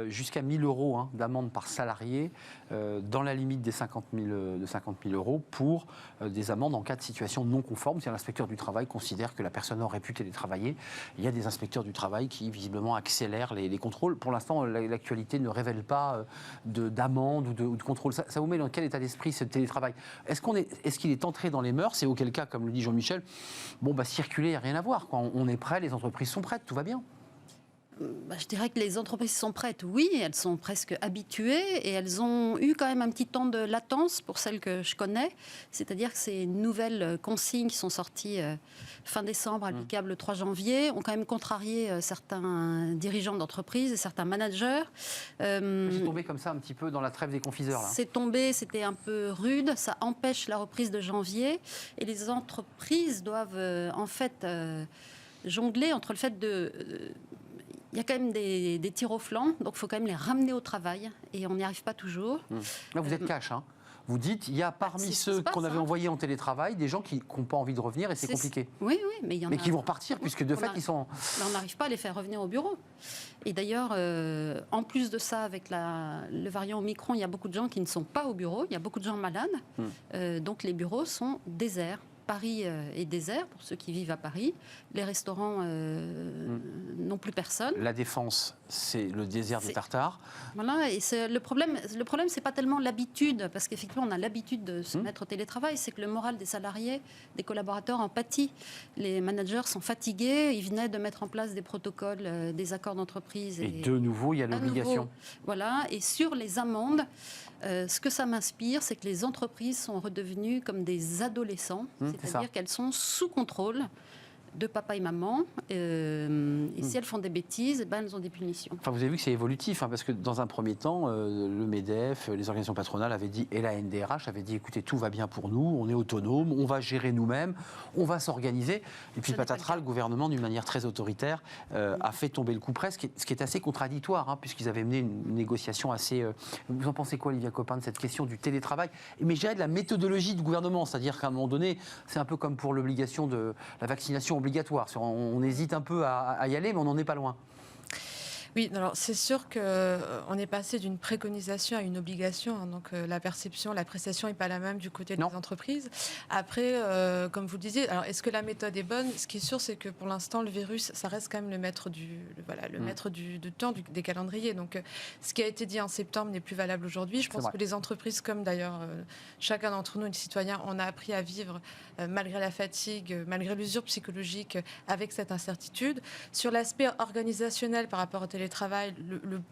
Jusqu'à 1 000 € d'amende par salarié, dans la limite des 50 000 € pour des amendes en cas de situation non conforme. Si l'inspecteur du travail considère que la personne aurait pu télétravailler, il y a des inspecteurs du travail qui visiblement accélèrent les contrôles. Pour l'instant, l'actualité ne révèle pas d'amende ou de contrôle. Ça vous met dans quel état d'esprit ce télétravail ? Est-ce qu'il est entré dans les mœurs ? Et auquel cas, comme le dit Jean-Michel, circuler, il n'y a rien à voir. On est prêt, les entreprises sont prêtes, tout va bien. Je dirais que les entreprises sont prêtes, oui, elles sont presque habituées et elles ont eu quand même un petit temps de latence pour celles que je connais. C'est-à-dire que ces nouvelles consignes qui sont sorties fin décembre, applicables le 3 janvier, ont quand même contrarié certains dirigeants d'entreprise et certains managers. C'est tombé comme ça un petit peu dans la trêve des confiseurs, là. C'est tombé, c'était un peu rude, ça empêche la reprise de janvier et les entreprises doivent en fait jongler entre le fait de... Il y a quand même des tirs au flanc, donc il faut quand même les ramener au travail, et on n'y arrive pas toujours. Là, vous êtes cash, hein. Vous dites, il y a parmi ceux qu'on avait envoyés en télétravail, des gens qui n'ont pas envie de revenir, et c'est compliqué. Oui, mais il y en a... Mais qui vont repartir, puisque de fait, ils sont... On n'arrive pas à les faire revenir au bureau. Et d'ailleurs, en plus de ça, avec le variant Omicron, il y a beaucoup de gens qui ne sont pas au bureau, il y a beaucoup de gens malades, donc les bureaux sont déserts. Paris est désert pour ceux qui vivent à Paris. Les restaurants n'ont plus personne. La Défense, c'est le désert des Tartares. Voilà, et le problème, c'est pas tellement l'habitude, parce qu'effectivement, on a l'habitude de se mettre au télétravail, c'est que le moral des salariés, des collaborateurs en pâtit. Les managers sont fatigués, ils venaient de mettre en place des protocoles, des accords d'entreprise. Et de nouveau, il y a l'obligation. Voilà, et sur les amendes, ce que ça m'inspire, c'est que les entreprises sont redevenues comme des adolescents, c'est-à-dire qu'elles sont sous contrôle de papa et maman, et si elles font des bêtises, elles ont des punitions. Enfin, vous avez vu que c'est évolutif, parce que dans un premier temps, le MEDEF, les organisations patronales avaient dit, et la NDRH avait dit, écoutez, tout va bien pour nous, on est autonome, on va gérer nous-mêmes, on va s'organiser. Et puis patatras, le gouvernement, d'une manière très autoritaire, a fait tomber le coup près, ce qui est assez contradictoire, puisqu'ils avaient mené une négociation assez... Vous en pensez quoi, Olivia Copin, de cette question du télétravail ? Mais je dirais de la méthodologie du gouvernement, c'est-à-dire qu'à un moment donné, c'est un peu comme pour l'obligation de la vaccination obligatoire. On hésite un peu à y aller, mais on n'en est pas loin. Oui, alors c'est sûr qu'on est passé d'une préconisation à une obligation, donc la perception, la prestation n'est pas la même du côté des entreprises. Après, comme vous le disiez, alors est-ce que la méthode est bonne ? Ce qui est sûr, c'est que pour l'instant, le virus, ça reste quand même le maître du temps, des calendriers. Donc ce qui a été dit en septembre n'est plus valable aujourd'hui. Je pense que les entreprises, comme d'ailleurs chacun d'entre nous, les citoyens, on a appris à vivre malgré la fatigue, malgré l'usure psychologique, avec cette incertitude. Sur l'aspect organisationnel par rapport au télétravail,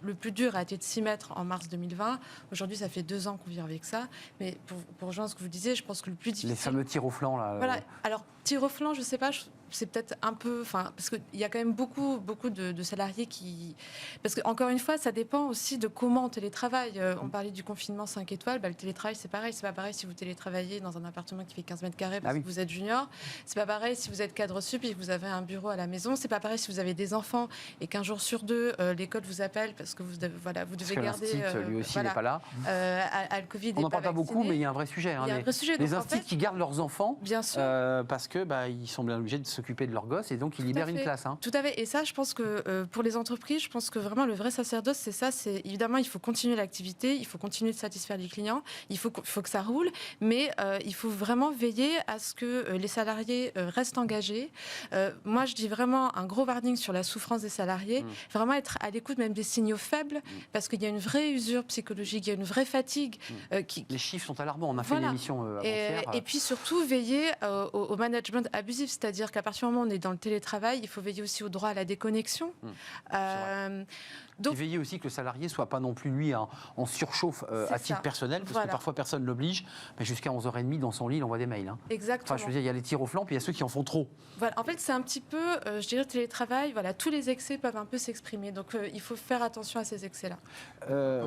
le plus dur a été de s'y mettre en mars 2020. Aujourd'hui, ça fait 2 ans qu'on vit avec ça. Mais pour rejoindre ce que vous disiez, je pense que le plus difficile... Les fameux tirs au flanc, là. Voilà. Alors, tir au flanc, je ne sais pas... C'est peut-être un peu... Parce qu'il y a quand même beaucoup de salariés qui... Parce qu'encore une fois, ça dépend aussi de comment on télétravaille. On parlait du confinement 5 étoiles. Le télétravail, c'est pareil. C'est pas pareil si vous télétravaillez dans un appartement qui fait 15 mètres carrés parce que vous êtes junior. C'est pas pareil si vous êtes cadre sup et que vous avez un bureau à la maison. C'est pas pareil si vous avez des enfants et qu'un jour sur 2, l'école vous appelle parce que vous devez garder... lui aussi n'est pas là. À le Covid, on n'en parle pas beaucoup, mais il y a un vrai sujet. Il y a un vrai sujet. Les instituts qui gardent leurs enfants, bien sûr. parce que ils sont bien obligés de s'occuper de leurs gosses et donc ils libèrent une place. Tout à fait. Et ça, je pense que pour les entreprises, je pense que vraiment le vrai sacerdoce, c'est ça. C'est évidemment, il faut continuer l'activité, il faut continuer de satisfaire les clients, il faut que ça roule, mais il faut vraiment veiller à ce que les salariés restent engagés. Moi, je dis vraiment un gros warning sur la souffrance des salariés. Vraiment être être à l'écoute même des signaux faibles, parce qu'il y a une vraie usure psychologique, il y a une vraie fatigue. Les chiffres sont alarmants. On a fait une émission avant-hier. Et puis surtout, veiller au management abusif, c'est-à-dire qu'à partir du moment où on est dans le télétravail, il faut veiller aussi au droit à la déconnexion. Donc, et veiller aussi que le salarié ne soit pas non plus, lui, en surchauffe à titre personnel, parce que parfois personne ne l'oblige, mais jusqu'à 11h30 dans son lit, il envoie des mails. Exactement. Enfin, je veux dire, il y a les tirs au flanc, puis il y a ceux qui en font trop. Voilà, en fait, c'est un petit peu, je dirais, télétravail, voilà, tous les excès peuvent un peu s'exprimer. Donc, il faut faire attention à ces excès-là.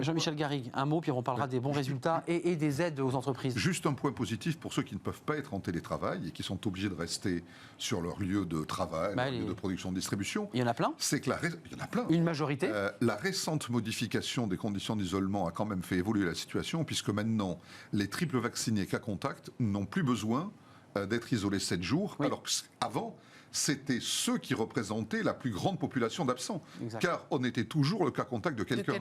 Jean-Michel Garrigue, un mot, puis on parlera des bons résultats et des aides aux entreprises. Juste un point positif pour ceux qui ne peuvent pas être en télétravail et qui sont obligés de rester sur leur lieu de travail, leur lieu de production, de distribution. Il y en a plein. C'est que il y en a plein. Une majorité. La récente modification des conditions d'isolement a quand même fait évoluer la situation, puisque maintenant, les triples vaccinés cas contact n'ont plus besoin d'être isolés 7 jours, alors qu'avant, c'était ceux qui représentaient la plus grande population d'absents. Car on était toujours le cas contact de quelqu'un.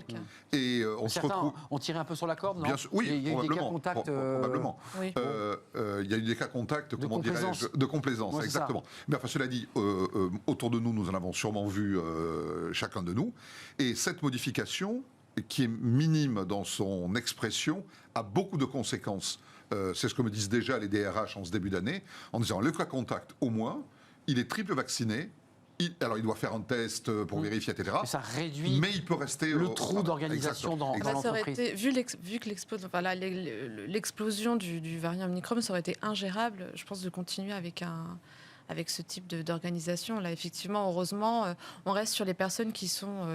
Et on se retrouve... On tirait un peu sur la corde, non? Bien sûr, oui, il y a eu des cas contacts. Probablement. Oui. Il y a eu des cas contacts, comment dirais-je, de complaisance, exactement. Mais enfin, cela dit, autour de nous, nous en avons sûrement vu chacun de nous. Et cette modification, qui est minime dans son expression, a beaucoup de conséquences. C'est ce que me disent déjà les DRH en ce début d'année, en disant le cas contact, au moins, il est triple vacciné. Alors, il doit faire un test pour vérifier, etc. Mais ça réduit mais il peut rester le trou d'organisation dans l'entreprise. Vu que l'explosion du variant Omicron, ça aurait été ingérable, je pense, de continuer avec ce type d'organisation. Là, effectivement, heureusement, on reste sur les personnes qui sont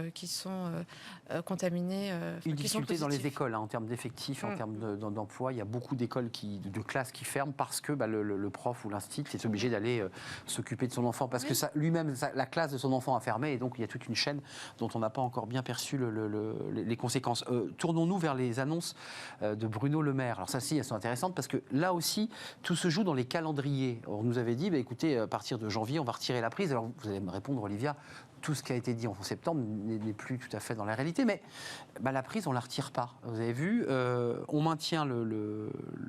contaminées. Une difficulté dans les écoles, en termes d'effectifs, en termes d'emploi. Il y a beaucoup d'écoles, de classes qui ferment parce que le prof ou l'institut est obligé d'aller s'occuper de son enfant. Parce que lui-même, la classe de son enfant a fermé. Et donc, il y a toute une chaîne dont on n'a pas encore bien perçu les conséquences. Tournons-nous vers les annonces de Bruno Le Maire. Alors ça, elles sont intéressantes parce que là aussi, tout se joue dans les calendriers. On nous avait dit, écoutez, à partir de janvier, on va retirer la prise. Alors, vous allez me répondre, Olivia, tout ce qui a été dit en septembre n'est plus tout à fait dans la réalité, mais la prise, on ne la retire pas. Vous avez vu, on maintient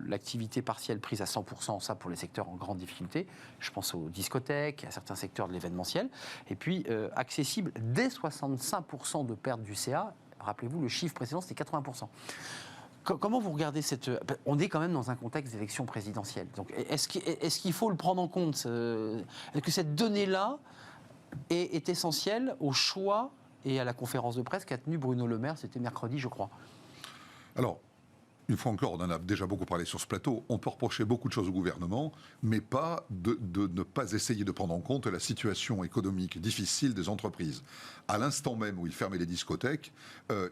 l'activité partielle prise à 100%, ça pour les secteurs en grande difficulté. Je pense aux discothèques, à certains secteurs de l'événementiel. Et puis, accessible dès 65% de perte du CA. Rappelez-vous, le chiffre précédent, c'était 80%. Comment vous regardez cette... On est quand même dans un contexte d'élection présidentielle. Donc, est-ce qu'il faut le prendre en compte? Est-ce que cette donnée-là est essentielle au choix et à la conférence de presse qu'a tenue Bruno Le Maire, c'était mercredi, je crois? Alors, une fois encore, on en a déjà beaucoup parlé sur ce plateau, on peut reprocher beaucoup de choses au gouvernement, mais pas de ne pas essayer de prendre en compte la situation économique difficile des entreprises. À l'instant même où ils fermaient les discothèques,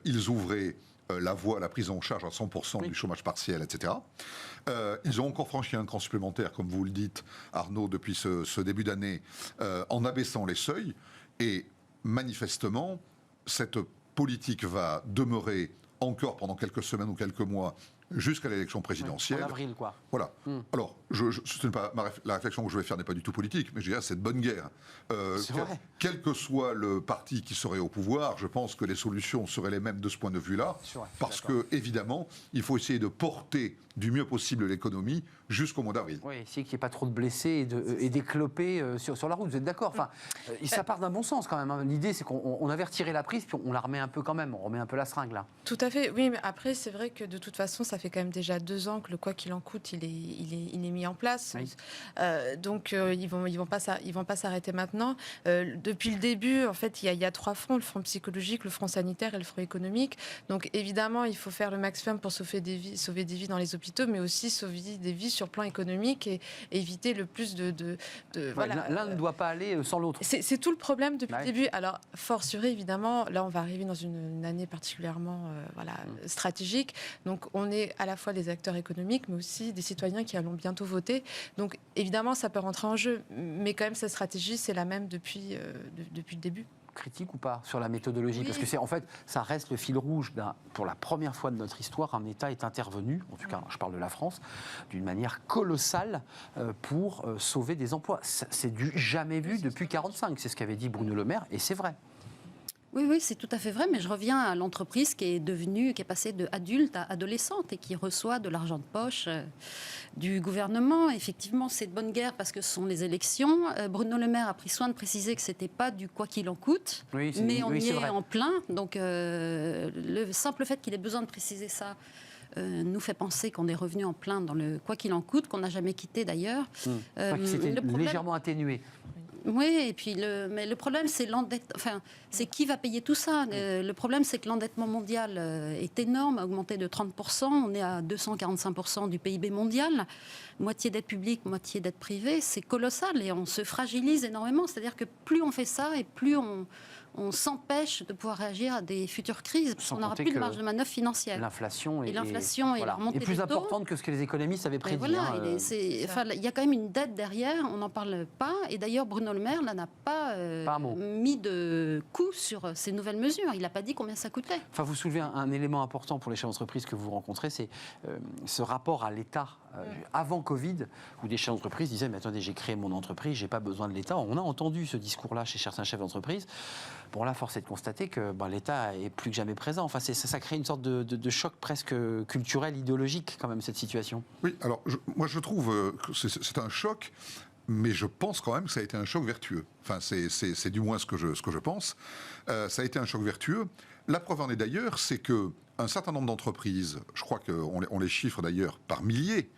ils ouvraient la voie à la prise en charge à 100% du chômage partiel, etc. Ils ont encore franchi un cran supplémentaire, comme vous le dites, Arnaud, depuis ce début d'année, en abaissant les seuils. Et manifestement, cette politique va demeurer encore pendant quelques semaines ou quelques mois jusqu'à l'élection présidentielle. En avril, quoi. Voilà. Alors, ce n'est pas la réflexion que je vais faire n'est pas du tout politique, mais je dirais c'est de bonne guerre. Quel que soit le parti qui serait au pouvoir, je pense que les solutions seraient les mêmes de ce point de vue-là, parce que évidemment, il faut essayer de porter du mieux possible l'économie jusqu'au mois d'avril. Oui, essayer qu'il n'y ait pas trop de blessés et d'éclopés sur la route. Vous êtes d'accord? Enfin, ça part d'un bon sens quand même. Hein. L'idée, c'est qu'on avait retiré la prise, puis on la remet un peu quand même. On remet un peu la seringue là. Tout à fait. Oui, mais après, c'est vrai que de toute façon, ça fait quand même déjà 2 ans que le quoi qu'il en coûte, il est mis en place. Oui. Donc, ils vont pas s'arrêter maintenant. Depuis le début, en fait, il y a 3 fronts, le front psychologique, le front sanitaire et le front économique. Donc, évidemment, il faut faire le maximum pour sauver des vies dans les hôpitaux, mais aussi sauver des vies sur le plan économique et éviter le plus voilà. L'un ne doit pas aller sans l'autre. C'est tout le problème depuis le début. Alors, fortiori, évidemment, là, on va arriver dans une année particulièrement stratégique. Donc, on est à la fois des acteurs économiques, mais aussi des citoyens qui allons bientôt voter. Donc, évidemment, ça peut rentrer en jeu. Mais quand même, cette stratégie, c'est la même depuis le début. Critique ou pas sur la méthodologie? Parce que en fait, ça reste le fil rouge pour la première fois de notre histoire, un État est intervenu, en tout cas, je parle de la France, d'une manière colossale pour sauver des emplois. C'est du jamais vu depuis 1945, c'est ce qu'avait dit Bruno Le Maire, et c'est vrai. Oui, c'est tout à fait vrai, mais je reviens à l'entreprise qui est passée de adulte à adolescente et qui reçoit de l'argent de poche du gouvernement. Effectivement, c'est de bonne guerre parce que ce sont les élections. Bruno Le Maire a pris soin de préciser que c'était pas du quoi qu'il en coûte, mais on y est en plein. Donc, le simple fait qu'il ait besoin de préciser ça nous fait penser qu'on est revenu en plein dans le quoi qu'il en coûte, qu'on n'a jamais quitté d'ailleurs. C'était légèrement atténué. Oui, et puis mais le problème, c'est c'est qui va payer tout ça. Le problème, c'est que l'endettement mondial est énorme, a augmenté de 30%. On est à 245% du PIB mondial. Moitié dette publique, moitié dette privée. C'est colossal et on se fragilise énormément. C'est-à-dire que plus on fait ça et plus on s'empêche de pouvoir réagir à des futures crises, parce qu'on n'aura plus de marge de manœuvre financière. L'inflation et la remontée est plus des taux importante que ce que les économistes avaient prédit. Il y a quand même une dette derrière, on n'en parle pas. Et d'ailleurs, Bruno Le Maire là, n'a pas mis de coût sur ces nouvelles mesures. Il n'a pas dit combien ça coûtait. Enfin, vous soulevez un élément important pour les chefs d'entreprise que vous rencontrez, c'est ce rapport à l'État. Avant Covid, où des chefs d'entreprise disaient « Mais attendez, j'ai créé mon entreprise, j'ai pas besoin de l'État ». On a entendu ce discours-là chez certains chefs d'entreprise. Bon, là, force est de constater que l'État est plus que jamais présent. Enfin, ça crée une sorte de choc presque culturel, idéologique, quand même, cette situation. Oui, alors, moi, je trouve que c'est un choc, mais je pense quand même que ça a été un choc vertueux. Enfin, c'est du moins ce que je pense. Ça a été un choc vertueux. La preuve en est d'ailleurs, c'est qu'un certain nombre d'entreprises, je crois qu'on les chiffre d'ailleurs par milliers,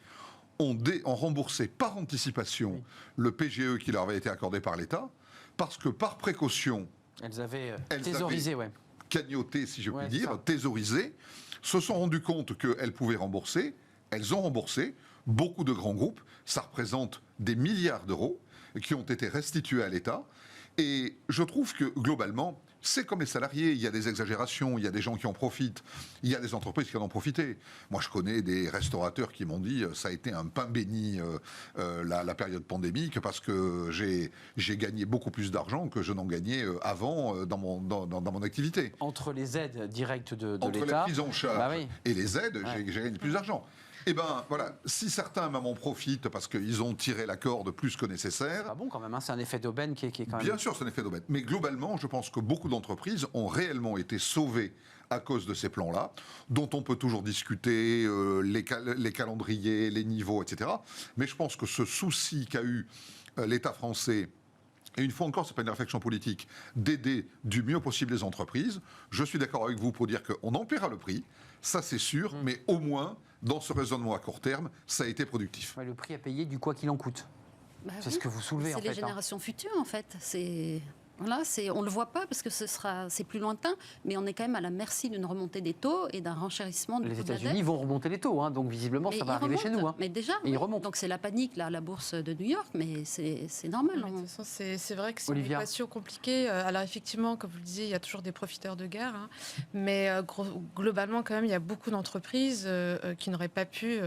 ont remboursé par anticipation le PGE qui leur avait été accordé par l'État, parce que par précaution, elles avaient thésaurisé, cagnoté, si je puis dire, thésaurisé, se sont rendues compte qu'elles pouvaient rembourser. Elles ont remboursé. Beaucoup de grands groupes, ça représente des milliards d'euros qui ont été restitués à l'État. Et je trouve que globalement, c'est comme les salariés, il y a des exagérations, il y a des gens qui en profitent, il y a des entreprises qui en ont profité. Moi, je connais des restaurateurs qui m'ont dit ça a été un pain béni la période pandémique parce que j'ai gagné beaucoup plus d'argent que je n'en gagnais avant dans mon activité. Entre les aides directes de l'État... Entre la prise en charge et les aides, j'ai gagné plus d'argent. Eh bien, voilà, si certains m'en profitent parce qu'ils ont tiré la corde plus que nécessaire... C'est pas bon quand même, c'est un effet d'aubaine qui est quand même... Bien sûr, c'est un effet d'aubaine. Mais globalement, je pense que beaucoup d'entreprises ont réellement été sauvées à cause de ces plans-là, dont on peut toujours discuter, les calendriers, les niveaux, etc. Mais je pense que ce souci qu'a eu l'État français... Et une fois encore, ce n'est pas une réflexion politique, d'aider du mieux possible les entreprises. Je suis d'accord avec vous pour dire qu'on en paiera le prix, ça c'est sûr, mais au moins, dans ce raisonnement à court terme, ça a été productif. Le prix à payer du quoi qu'il en coûte. C'est ce que vous soulevez en fait. C'est les générations futures en fait. Voilà, on ne le voit pas parce que c'est plus lointain, mais on est quand même à la merci d'une remontée des taux et d'un renchérissement du coût de la dette. Les États-Unis vont remonter les taux, donc visiblement ça va arriver chez nous. Mais déjà, donc c'est la panique là, à la bourse de New York, mais c'est normal. De toute façon, c'est vrai que c'est une équation compliquée. Alors effectivement, comme vous le disiez, il y a toujours des profiteurs de guerre, mais globalement quand même, il y a beaucoup d'entreprises qui n'auraient pas pu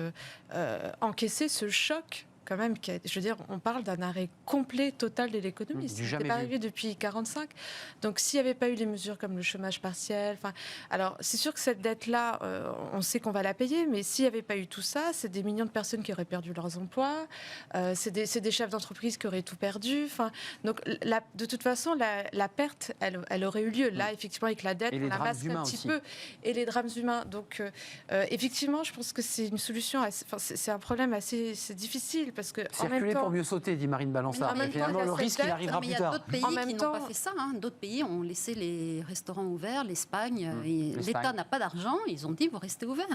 encaisser ce choc. Quand même, je veux dire, on parle d'un arrêt complet, total de l'économie. Ce n'était pas arrivé depuis 1945. Donc, s'il n'y avait pas eu les mesures comme le chômage partiel, alors c'est sûr que cette dette-là, on sait qu'on va la payer, mais s'il n'y avait pas eu tout ça, c'est des millions de personnes qui auraient perdu leurs emplois, c'est des chefs d'entreprise qui auraient tout perdu. Donc, de toute façon, la perte, elle aurait eu lieu. Là, effectivement, avec la dette, on la masque un petit peu. Et les drames humains. Donc, effectivement, je pense que c'est une solution, c'est un problème assez difficile. Parce que circuler pour mieux sauter, dit Marine Balançard. Mais finalement, le risque, il arrivera plus tard. Il y a d'autres pays qui n'ont pas fait ça. D'autres pays ont laissé les restaurants ouverts. L'Espagne, l'État n'a pas d'argent. Ils ont dit, vous restez ouverts.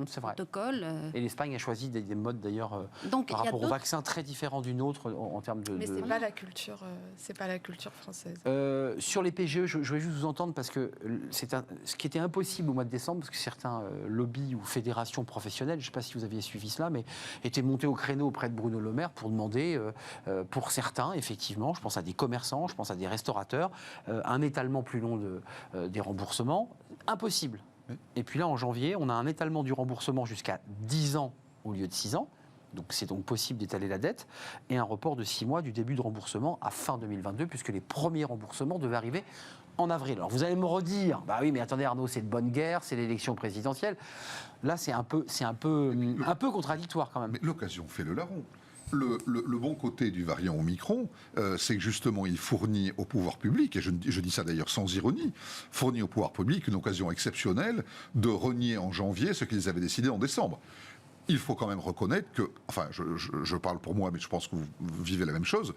C'est vrai. Protocole. Et l'Espagne a choisi des modes d'ailleurs par rapport au vaccin très différents du nôtre en termes de. Mais c'est pas la culture, c'est pas la culture française. Sur les PGE, je voulais juste vous entendre parce que ce qui était impossible au mois de décembre, parce que certains lobbies ou fédérations professionnelles, je ne sais pas si vous aviez suivi cela, mais étaient montés au créneau auprès de Bruno Le Maire pour demander, pour certains, effectivement, je pense à des commerçants, je pense à des restaurateurs, un étalement plus long des remboursements. Impossible. Et puis là, en janvier, on a un étalement du remboursement jusqu'à 10 ans au lieu de 6 ans. Donc c'est donc possible d'étaler la dette. Et un report de 6 mois du début de remboursement à fin 2022, puisque les premiers remboursements devaient arriver en avril. Alors vous allez me redire, bah oui, mais attendez Arnaud, c'est de bonne guerre, c'est l'élection présidentielle. Là, c'est un peu contradictoire quand même. Mais l'occasion fait le larron. le bon côté du variant Omicron, c'est que justement, il fournit au pouvoir public, et je dis ça d'ailleurs sans ironie, fournit au pouvoir public une occasion exceptionnelle de renier en janvier ce qu'ils avaient décidé en décembre. Il faut quand même reconnaître que, enfin, je parle pour moi, mais je pense que vous vivez la même chose.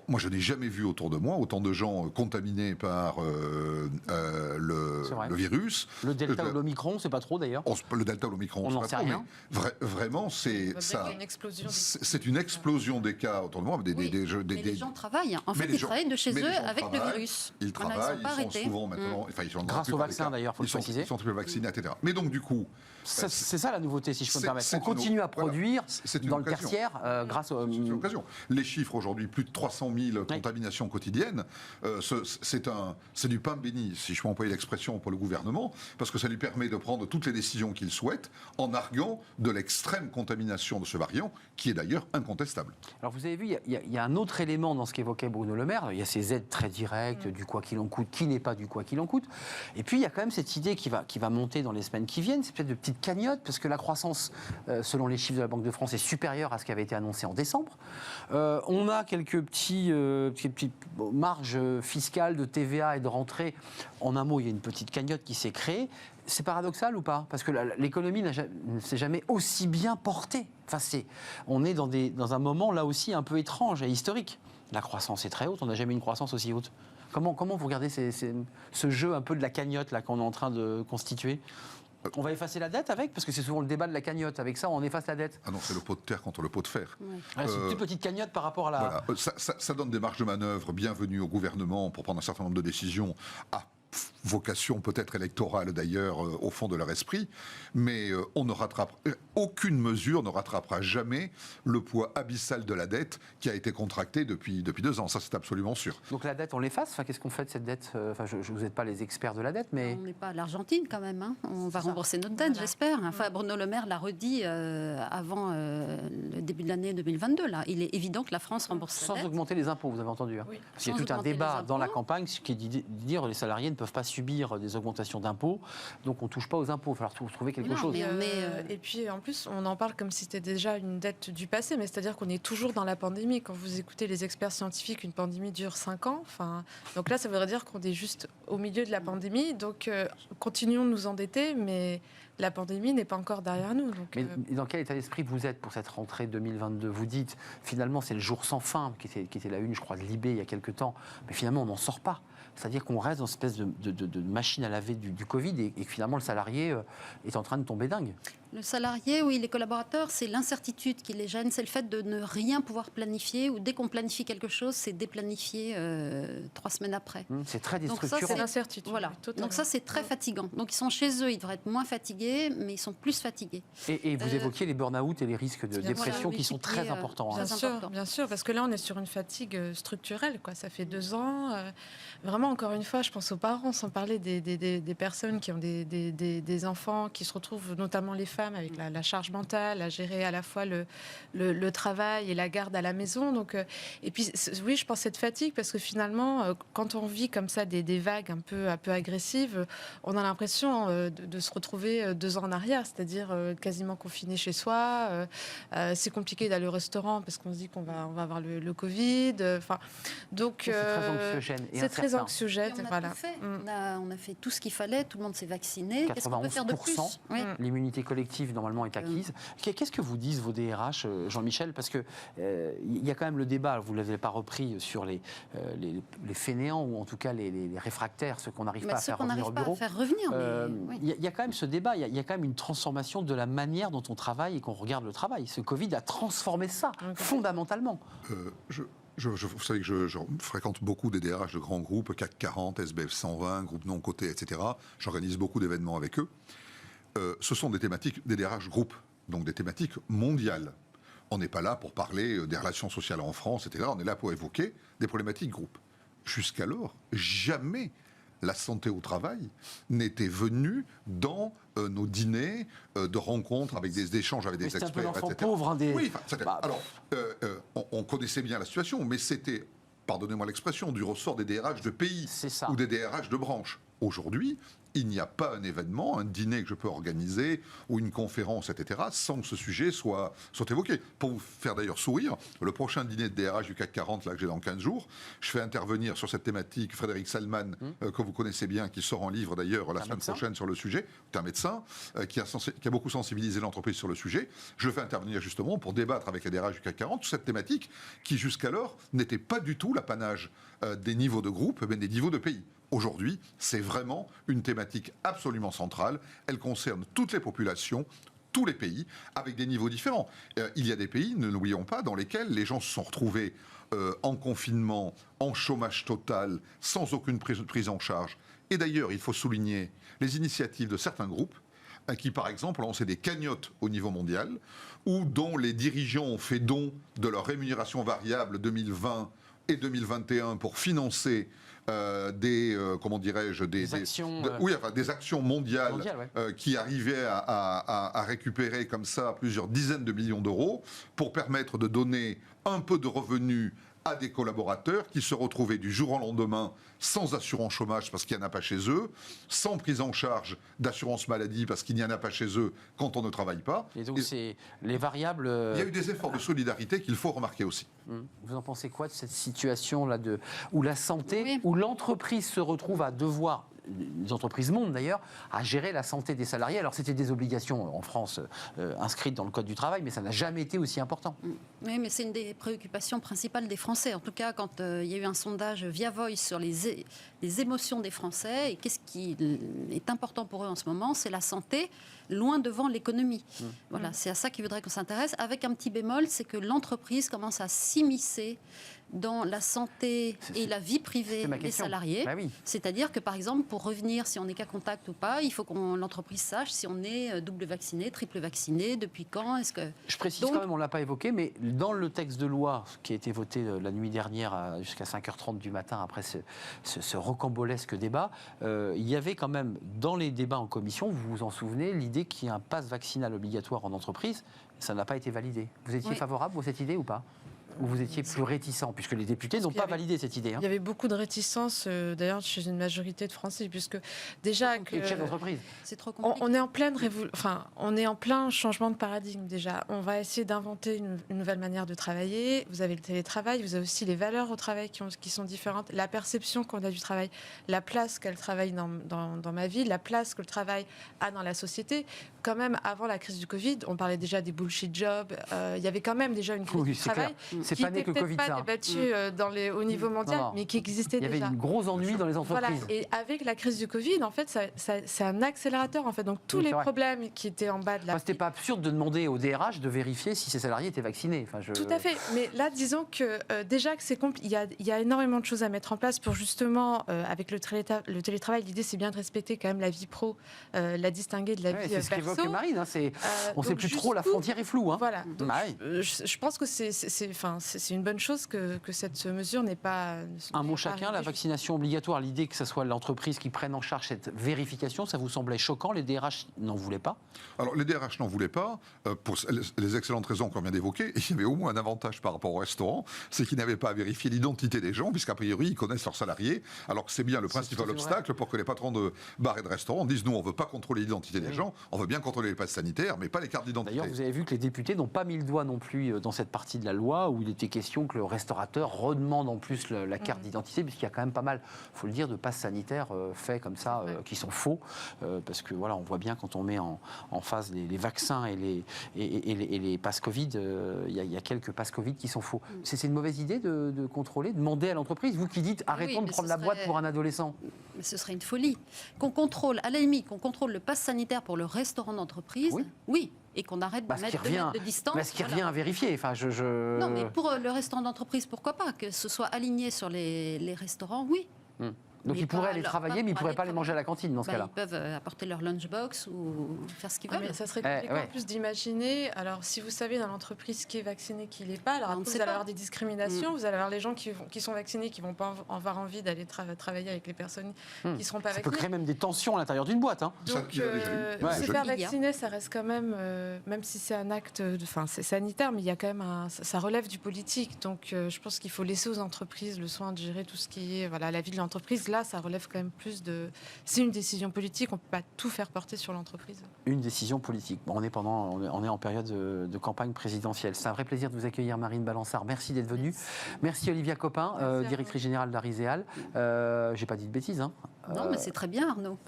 Moi, je n'ai jamais vu autour de moi autant de gens contaminés par le virus. Le Delta ou l'Omicron, c'est pas trop d'ailleurs. Le Delta ou l'Omicron, on n'en sait rien. Vraiment, c'est ça. C'est une explosion des cas autour de moi. Mais les gens travaillent. En fait, ils travaillent de chez eux avec le virus. Ils travaillent, ils sont souvent maintenant. Grâce au vaccin d'ailleurs, il faut le préciser. Ils sont plus vaccinés, etc. Mais donc, du coup. C'est ça la nouveauté, si je peux me permettre. On continue à produire dans le tertiaire grâce au. C'est une occasion. Les chiffres aujourd'hui, plus de 300 000 contaminations quotidiennes, c'est du pain béni, si je peux employer l'expression pour le gouvernement, parce que ça lui permet de prendre toutes les décisions qu'il souhaite en arguant de l'extrême contamination de ce variant, qui est d'ailleurs incontestable. Alors vous avez vu, il y a un autre élément dans ce qu'évoquait Bruno Le Maire. Il y a ces aides très directes, du quoi qu'il en coûte, qui n'est pas du quoi qu'il en coûte. Et puis il y a quand même cette idée qui va monter dans les semaines qui viennent, c'est peut-être de petites cagnottes, parce que la croissance, selon les chiffres de la Banque de France, est supérieure à ce qui avait été annoncé en décembre. On a quelques petites marges fiscales de TVA et de rentrée. En un mot, il y a une petite cagnotte qui s'est créée. C'est paradoxal ou pas? Parce que l'économie ne s'est jamais aussi bien portée. Enfin, on est dans un moment là aussi un peu étrange et historique. La croissance est très haute, on n'a jamais eu une croissance aussi haute. Comment vous regardez ce jeu un peu de la cagnotte là qu'on est en train de constituer? On va effacer la dette avec? Parce que c'est souvent le débat de la cagnotte. Avec ça, on efface la dette. Ah non, c'est le pot de terre contre le pot de fer. Ouais. C'est une toute petite cagnotte par rapport à la... Voilà. Ça donne des marges de manœuvre bienvenues au gouvernement pour prendre un certain nombre de décisions à vocation peut-être électorale d'ailleurs au fond de leur esprit, mais aucune mesure ne rattrapera jamais le poids abyssal de la dette qui a été contractée depuis 2 ans, ça c'est absolument sûr. Donc la dette on l'efface, qu'est-ce qu'on fait de cette dette? Vous n'êtes pas les experts de la dette, mais... On n'est pas l'Argentine quand même, hein. On va rembourser notre dette, j'espère. Enfin, Bruno Le Maire l'a redit avant le début de l'année 2022, là. Il est évident que la France rembourse sa dette. Sans augmenter les impôts, vous avez entendu. Hein. Oui. Parce qu'il y a tout un débat dans la campagne qui est de dire que les salariés ne peuvent pas subir des augmentations d'impôts, donc on ne touche pas aux impôts. Il va falloir trouver quelque chose. Et puis en plus, on en parle comme si c'était déjà une dette du passé, mais c'est-à-dire qu'on est toujours dans la pandémie. Quand vous écoutez les experts scientifiques, une pandémie dure 5 ans. Donc là, ça voudrait dire qu'on est juste au milieu de la pandémie. Donc continuons de nous endetter, mais la pandémie n'est pas encore derrière nous. Donc, mais dans quel état d'esprit vous êtes pour cette rentrée 2022? Vous dites, finalement, c'est le jour sans fin, qui était la une, je crois, de Libé il y a quelques temps, mais finalement, on n'en sort pas. C'est-à-dire qu'on reste dans une espèce de machine à laver du Covid et que finalement, le salarié est en train de tomber dingue. Le salarié, oui, les collaborateurs, c'est l'incertitude qui les gêne, c'est le fait de ne rien pouvoir planifier, ou dès qu'on planifie quelque chose, c'est déplanifier 3 semaines après. C'est très Donc déstructurant. ça, c'est l'incertitude. Voilà. Donc ça, c'est très fatigant. Donc ils sont chez eux, ils devraient être moins fatigués, mais ils sont plus fatigués. Et vous évoquiez les burn-out et les risques de dépression qui sont très importants. Bien sûr, parce que là, on est sur une fatigue structurelle, quoi. Ça fait 2 ans. Vraiment, encore une fois, je pense aux parents, sans parler des personnes qui ont des enfants, qui se retrouvent, notamment les femmes, avec la charge mentale, à gérer à la fois le travail et la garde à la maison. Donc, et puis, oui, je pense cette fatigue, parce que finalement, quand on vit comme ça des vagues un peu agressives, on a l'impression de se retrouver 2 ans en arrière, c'est-à-dire quasiment confiné chez soi. C'est compliqué d'aller au restaurant parce qu'on se dit qu'on va avoir le Covid. Donc, c'est très anxiogène. C'est très anxiogène. On a tout fait. On a fait tout ce qu'il fallait, tout le monde s'est vacciné. 91%, qu'est-ce qu'on peut faire de plus? l'immunité collective normalement est acquise. Qu'est-ce que vous disent vos DRH, Jean-Michel? Parce que il y a quand même le débat, vous ne l'avez pas repris, sur les fainéants, ou en tout cas les réfractaires, ceux qu'on n'arrive pas à faire revenir au bureau. Il y a quand même ce débat, il y a quand même une transformation de la manière dont on travaille et qu'on regarde le travail. Ce Covid a transformé ça, fondamentalement. Vous savez que je fréquente beaucoup des DRH de grands groupes, CAC 40, SBF 120, groupes non cotés, etc. J'organise beaucoup d'événements avec eux. Ce sont des thématiques, des DRH groupes, donc des thématiques mondiales. On n'est pas là pour parler des relations sociales en France, etc. On est là pour évoquer des problématiques groupes. Jusqu'alors, jamais la santé au travail n'était venue dans nos dîners de rencontres avec des échanges avec des experts, etc. C'est un peu l'enfant pauvre. Oui, alors, on connaissait bien la situation, mais c'était, pardonnez-moi l'expression, du ressort des DRH de pays ou des DRH de branches. aujourd'hui, il n'y a pas un événement, un dîner que je peux organiser ou une conférence, etc., sans que ce sujet soit évoqué. Pour vous faire d'ailleurs sourire, le prochain dîner de DRH du CAC 40, là, que j'ai dans 15 jours, je fais intervenir sur cette thématique Frédéric Salman, que vous connaissez bien, qui sort en livre d'ailleurs la semaine prochaine sur le sujet. C'est un médecin qui a beaucoup sensibilisé l'entreprise sur le sujet. Je le fais intervenir justement pour débattre avec les DRH du CAC 40 sur cette thématique qui jusqu'alors n'était pas du tout l'apanage des niveaux de groupe, mais des niveaux de pays. Aujourd'hui, c'est vraiment une thématique absolument centrale. Elle concerne toutes les populations, tous les pays, avec des niveaux différents. Il y a des pays, ne l'oublions pas, dans lesquels les gens se sont retrouvés en confinement, en chômage total, sans aucune prise en charge. Et d'ailleurs, il faut souligner les initiatives de certains groupes qui, par exemple, ont lancé des cagnottes au niveau mondial, ou dont les dirigeants ont fait don de leur rémunération variable 2020 et 2021 pour financer des actions mondiales qui arrivaient à récupérer comme ça plusieurs dizaines de millions d'euros pour permettre de donner un peu de revenus à des collaborateurs qui se retrouvaient du jour au lendemain sans assurance chômage parce qu'il n'y en a pas chez eux, sans prise en charge d'assurance maladie parce qu'il n'y en a pas chez eux quand on ne travaille pas. Et donc, c'est les variables... Il y a eu des efforts de solidarité qu'il faut remarquer aussi. Vous en pensez quoi de cette situation-là où la santé, où l'entreprise se retrouve à devoir... Les entreprises montent d'ailleurs à gérer la santé des salariés. Alors c'était des obligations en France inscrites dans le Code du travail, mais ça n'a jamais été aussi important. Oui, mais c'est une des préoccupations principales des Français. En tout cas, quand il y a eu un sondage via Voice sur les émotions des Français, et qu'est-ce qui est important pour eux en ce moment, c'est la santé, loin devant l'économie. Voilà, c'est à ça qu'il faudrait qu'on s'intéresse. Avec un petit bémol, c'est que l'entreprise commence à s'immiscer dans la santé et la vie privée des salariés. Bah oui. C'est-à-dire que, par exemple, pour revenir, si on est cas contact ou pas, il faut que l'entreprise sache si on est double vacciné, triple vacciné, depuis quand, est-ce que... Je précise quand même, on ne l'a pas évoqué, mais dans le texte de loi qui a été voté la nuit dernière jusqu'à 5h30 du matin, après ce rocambolesque débat, il y avait quand même, dans les débats en commission, vous vous en souvenez, l'idée qu'il y ait un pass vaccinal obligatoire en entreprise. Ça n'a pas été validé. Vous étiez favorable à cette idée ou pas ? Ou vous étiez plus réticent, puisque les députés n'ont pas validé cette idée. Il y avait beaucoup de réticence, d'ailleurs, chez une majorité de Français, puisque déjà... Les chefs d'entreprise. C'est trop compliqué. On est en pleine on est en plein changement de paradigme, déjà. On va essayer d'inventer une nouvelle manière de travailler. Vous avez le télétravail, vous avez aussi les valeurs au travail qui sont différentes, la perception qu'on a du travail, la place qu'a le travail dans ma vie, la place que le travail a dans la société. Quand même, avant la crise du Covid, on parlait déjà des bullshit jobs. Il y avait quand même déjà une crise du travail. C'est qui pas né que le Covid, pas débattu au niveau mondial, mais qui existait déjà. Il y avait une grosse ennui dans les entreprises. Voilà. Et avec la crise du Covid, en fait, c'est un accélérateur. En fait. Donc tous les problèmes qui étaient en bas de la... C'était pas absurde de demander au DRH de vérifier si ses salariés étaient vaccinés. Tout à fait. Mais là, disons que déjà que c'est compliqué, il y a énormément de choses à mettre en place pour justement, avec le télétravail, l'idée c'est bien de respecter quand même la vie pro, la distinguer de la vie perso. C'est ce qu'évoque Marine. On ne sait plus trop, la frontière est floue. Voilà. Donc, je pense que c'est une bonne chose que cette mesure n'est pas... Un mot chacun, la vaccination obligatoire, l'idée que ce soit l'entreprise qui prenne en charge cette vérification, ça vous semblait choquant? Les DRH n'en voulaient pas? Alors les DRH n'en voulaient pas, pour les excellentes raisons qu'on vient d'évoquer. Et il y avait au moins un avantage par rapport au restaurant, c'est qu'ils n'avaient pas à vérifier l'identité des gens, puisqu'a priori ils connaissent leurs salariés, alors que c'est bien le principal obstacle pour que les patrons de bars et de restaurants disent nous on ne veut pas contrôler l'identité des gens, on veut bien contrôler les passes sanitaires, mais pas les cartes d'identité. D'ailleurs vous avez vu que les députés n'ont pas mis le doigt non plus dans cette partie de la loi où il était question que le restaurateur redemande en plus la carte d'identité, puisqu'il y a quand même pas mal, il faut le dire, de passes sanitaires faits comme ça, qui sont faux, parce que voilà, on voit bien quand on met en phase les vaccins et les passes Covid, il y a quelques passes Covid qui sont faux. C'est une mauvaise idée de contrôler, de demander à l'entreprise, vous qui dites arrêtons de prendre la boîte pour un adolescent. Mais ce serait une folie. Qu'on contrôle, à la limite, qu'on contrôle le pass sanitaire pour le restaurant d'entreprise, oui. Et qu'on arrête de mettre 2 mètres de distance. Parce qu'il revient à vérifier. Enfin, Non, mais pour le restaurant d'entreprise, pourquoi pas? Que ce soit aligné sur les restaurants, oui. Donc ils pourraient aller travailler, mais ils ne pourraient pas les manger à la cantine dans ce cas-là. Ils peuvent apporter leur lunchbox ou faire ce qu'ils veulent. Mais ça serait compliqué en plus d'imaginer. Alors, si vous savez dans l'entreprise qui est vacciné, qui ne l'est pas, alors après, vous allez avoir des discriminations, vous allez avoir les gens qui sont vaccinés, qui ne vont pas avoir envie d'aller travailler avec les personnes qui ne seront pas vaccinées. Ça peut créer même des tensions à l'intérieur d'une boîte. Donc, se faire vacciner, ça reste quand même, même si c'est un acte, c'est sanitaire, mais il y a quand même ça relève du politique. Donc, je pense qu'il faut laisser aux entreprises le soin de gérer tout ce qui est la vie de l'entreprise. là, ça relève quand même plus de... C'est une décision politique, on ne peut pas tout faire porter sur l'entreprise. Une décision politique. Bon, on est en période de campagne présidentielle. C'est un vrai plaisir de vous accueillir, Marine Balançard. Merci d'être venue. Merci Olivia Copin, directrice générale d'Ariséal. J'ai pas dit de bêtises, hein. Non, mais c'est très bien, Arnaud.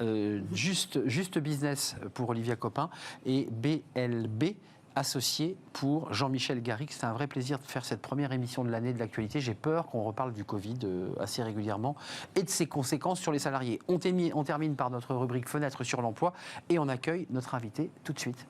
Juste Business pour Olivia Copin et BLB associé pour Jean-Michel Garrigue. C'est un vrai plaisir de faire cette première émission de l'année de l'actualité. J'ai peur qu'on reparle du Covid assez régulièrement et de ses conséquences sur les salariés. On termine par notre rubrique Fenêtre sur l'emploi et on accueille notre invité tout de suite.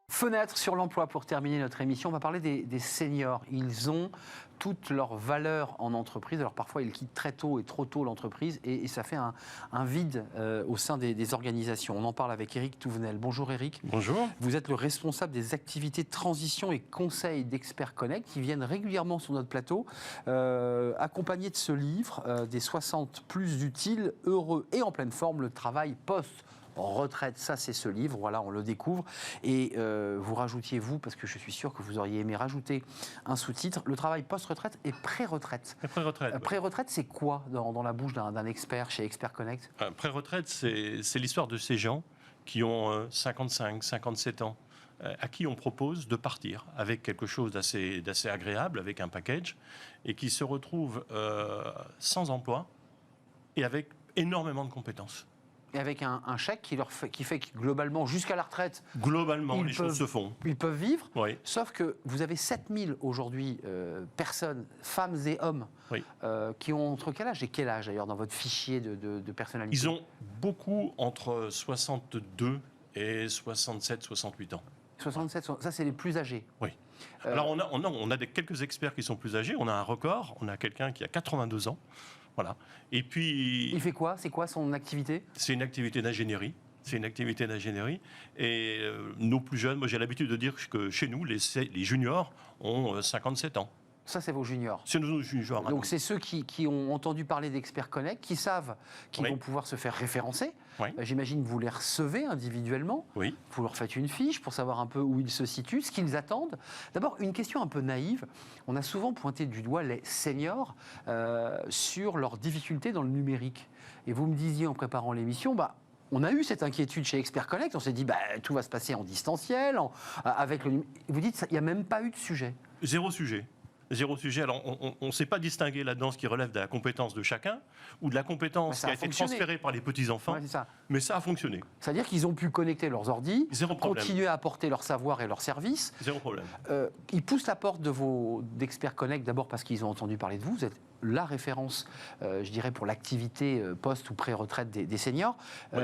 Fenêtre sur l'emploi pour terminer notre émission. On va parler des seniors. Ils ont toute leur valeur en entreprise. Alors parfois, ils quittent très tôt et trop tôt l'entreprise et ça fait un vide au sein des organisations. On en parle avec Éric Touvenel. Bonjour Éric. Bonjour. Vous êtes le responsable des activités de transition et conseil d'Experts Connect qui viennent régulièrement sur notre plateau, accompagnés de ce livre, des 60 plus utiles, heureux et en pleine forme, le travail post-retraite. Ça, c'est ce livre, voilà, on le découvre. Et vous rajoutiez, vous, parce que je suis sûr que vous auriez aimé rajouter un sous-titre, le travail post-retraite et pré-retraite. Pré-retraite. Pré-retraite, c'est quoi dans la bouche d'un expert chez Expert Connect? Pré-retraite, c'est l'histoire de ces gens qui ont 55, 57 ans, à qui on propose de partir avec quelque chose d'assez agréable, avec un package, et qui se retrouvent sans emploi et avec énormément de compétences. Et avec un chèque qui fait que globalement, jusqu'à la retraite, Globalement, les choses se font. Ils peuvent vivre, Oui. Sauf que vous avez 7000 aujourd'hui personnes, femmes et hommes, Oui. Qui ont entre quel âge et quel âge d'ailleurs dans votre fichier de personnalité? Ils ont beaucoup entre 62 et 67, 68 ans. 67, ça c'est les plus âgés. Oui. Alors on a quelques experts qui sont plus âgés. On a un record. On a quelqu'un qui a 82 ans. Voilà. Et puis. Il fait quoi? C'est quoi son activité? C'est une activité d'ingénierie. Et nos plus jeunes, moi j'ai l'habitude de dire que chez nous, les juniors ont 57 ans. Ça, c'est vos juniors. C'est nos juniors. Donc, c'est ceux qui ont entendu parler d'Experts Connect, qui savent qu'ils vont pouvoir se faire référencer. Oui. J'imagine que vous les recevez individuellement. Oui. Vous leur faites une fiche pour savoir un peu où ils se situent, ce qu'ils attendent. D'abord, une question un peu naïve. On a souvent pointé du doigt les seniors sur leurs difficultés dans le numérique. Et vous me disiez en préparant l'émission, on a eu cette inquiétude chez Expert Connect. On s'est dit, tout va se passer en distanciel, avec le numérique. Vous dites, il n'y a même pas eu de sujet. Zéro sujet. Alors, on ne sait pas distinguer là-dedans ce qui relève de la compétence de chacun ou de la compétence qui a été transférée par les petits-enfants. Ouais, mais ça a fonctionné. C'est-à-dire qu'ils ont pu connecter leurs ordis, Zéro problème. continuer à apporter leur savoir et leurs services. Zéro problème. Ils poussent la porte d'Experts Connect, d'abord parce qu'ils ont entendu parler de vous. Vous êtes la référence, je dirais, pour l'activité post- ou pré-retraite des seniors. Oui.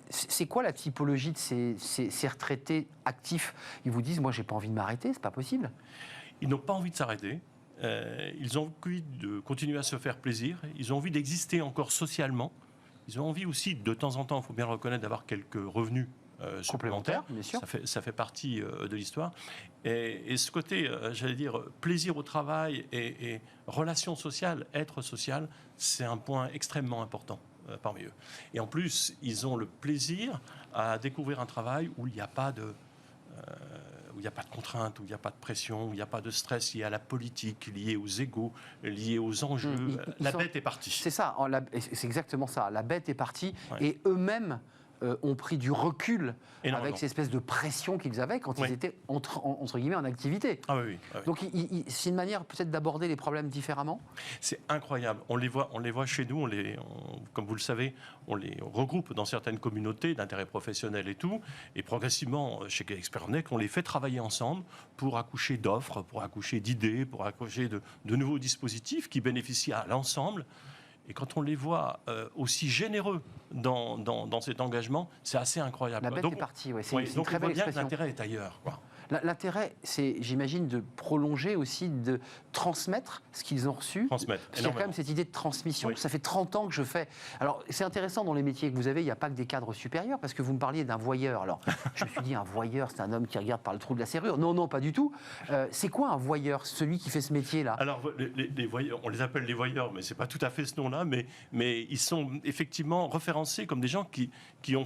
C'est quoi la typologie de ces retraités actifs? Ils vous disent, moi, j'ai pas envie de m'arrêter, c'est pas possible. Ils n'ont pas envie de s'arrêter. Ils ont envie de continuer à se faire plaisir. Ils ont envie d'exister encore socialement. Ils ont envie aussi, de temps en temps, il faut bien le reconnaître, d'avoir quelques revenus supplémentaires. Bien sûr. Ça fait partie de l'histoire. Et ce côté, j'allais dire, plaisir au travail et relation sociale, être social, c'est un point extrêmement important parmi eux. Et en plus, ils ont le plaisir à découvrir un travail où il n'y a pas de... où il n'y a pas de contraintes, où il n'y a pas de pression, où il n'y a pas de stress lié à la politique, lié aux égos, lié aux enjeux. La bête est partie. C'est ça, c'est exactement ça. La bête est partie Ouais. et eux-mêmes ont pris du recul Énormément. avec cette espèce de pression qu'ils avaient quand ils étaient entre guillemets en activité. Ah oui. Donc c'est une manière peut-être d'aborder les problèmes différemment. C'est incroyable. On les voit chez nous. Comme vous le savez, on les regroupe dans certaines communautés d'intérêt professionnel et tout. Et progressivement, chez Expert Connect, on les fait travailler ensemble pour accoucher d'offres, pour accoucher d'idées, pour accoucher de nouveaux dispositifs qui bénéficient à l'ensemble. Et quand on les voit aussi généreux dans cet engagement, c'est assez incroyable. La bête Donc, est partie, c'est une donc très on voit belle bien que expression. l'intérêt est ailleurs. L'intérêt, c'est, j'imagine, de prolonger aussi, de transmettre ce qu'ils ont reçu. Transmettre, Il y a quand même cette idée de transmission. Oui. Ça fait 30 ans que je fais. Alors, c'est intéressant dans les métiers que vous avez, il n'y a pas que des cadres supérieurs, parce que vous me parliez d'un voyeur. Alors, je me suis dit, un voyeur, c'est un homme qui regarde par le trou de la serrure. Non, non, pas du tout. C'est quoi un voyeur, celui qui fait ce métier-là? Alors, les voyeurs, on les appelle les voyeurs, mais ce n'est pas tout à fait ce nom-là, mais ils sont effectivement référencés comme des gens qui ont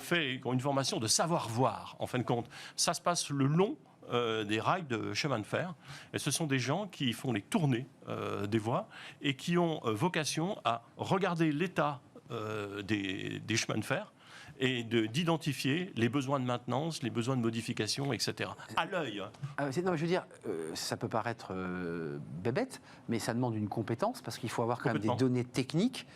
une formation de savoir-voir, en fin de compte. Ça se passe le long des rails de chemin de fer. Et ce sont des gens qui font les tournées des voies et qui ont vocation à regarder l'état des chemins de fer et d'identifier les besoins de maintenance, les besoins de modification, etc. À l'œil. Non, mais je veux dire, ça peut paraître bébête, mais ça demande une compétence, parce qu'il faut avoir quand même des données techniques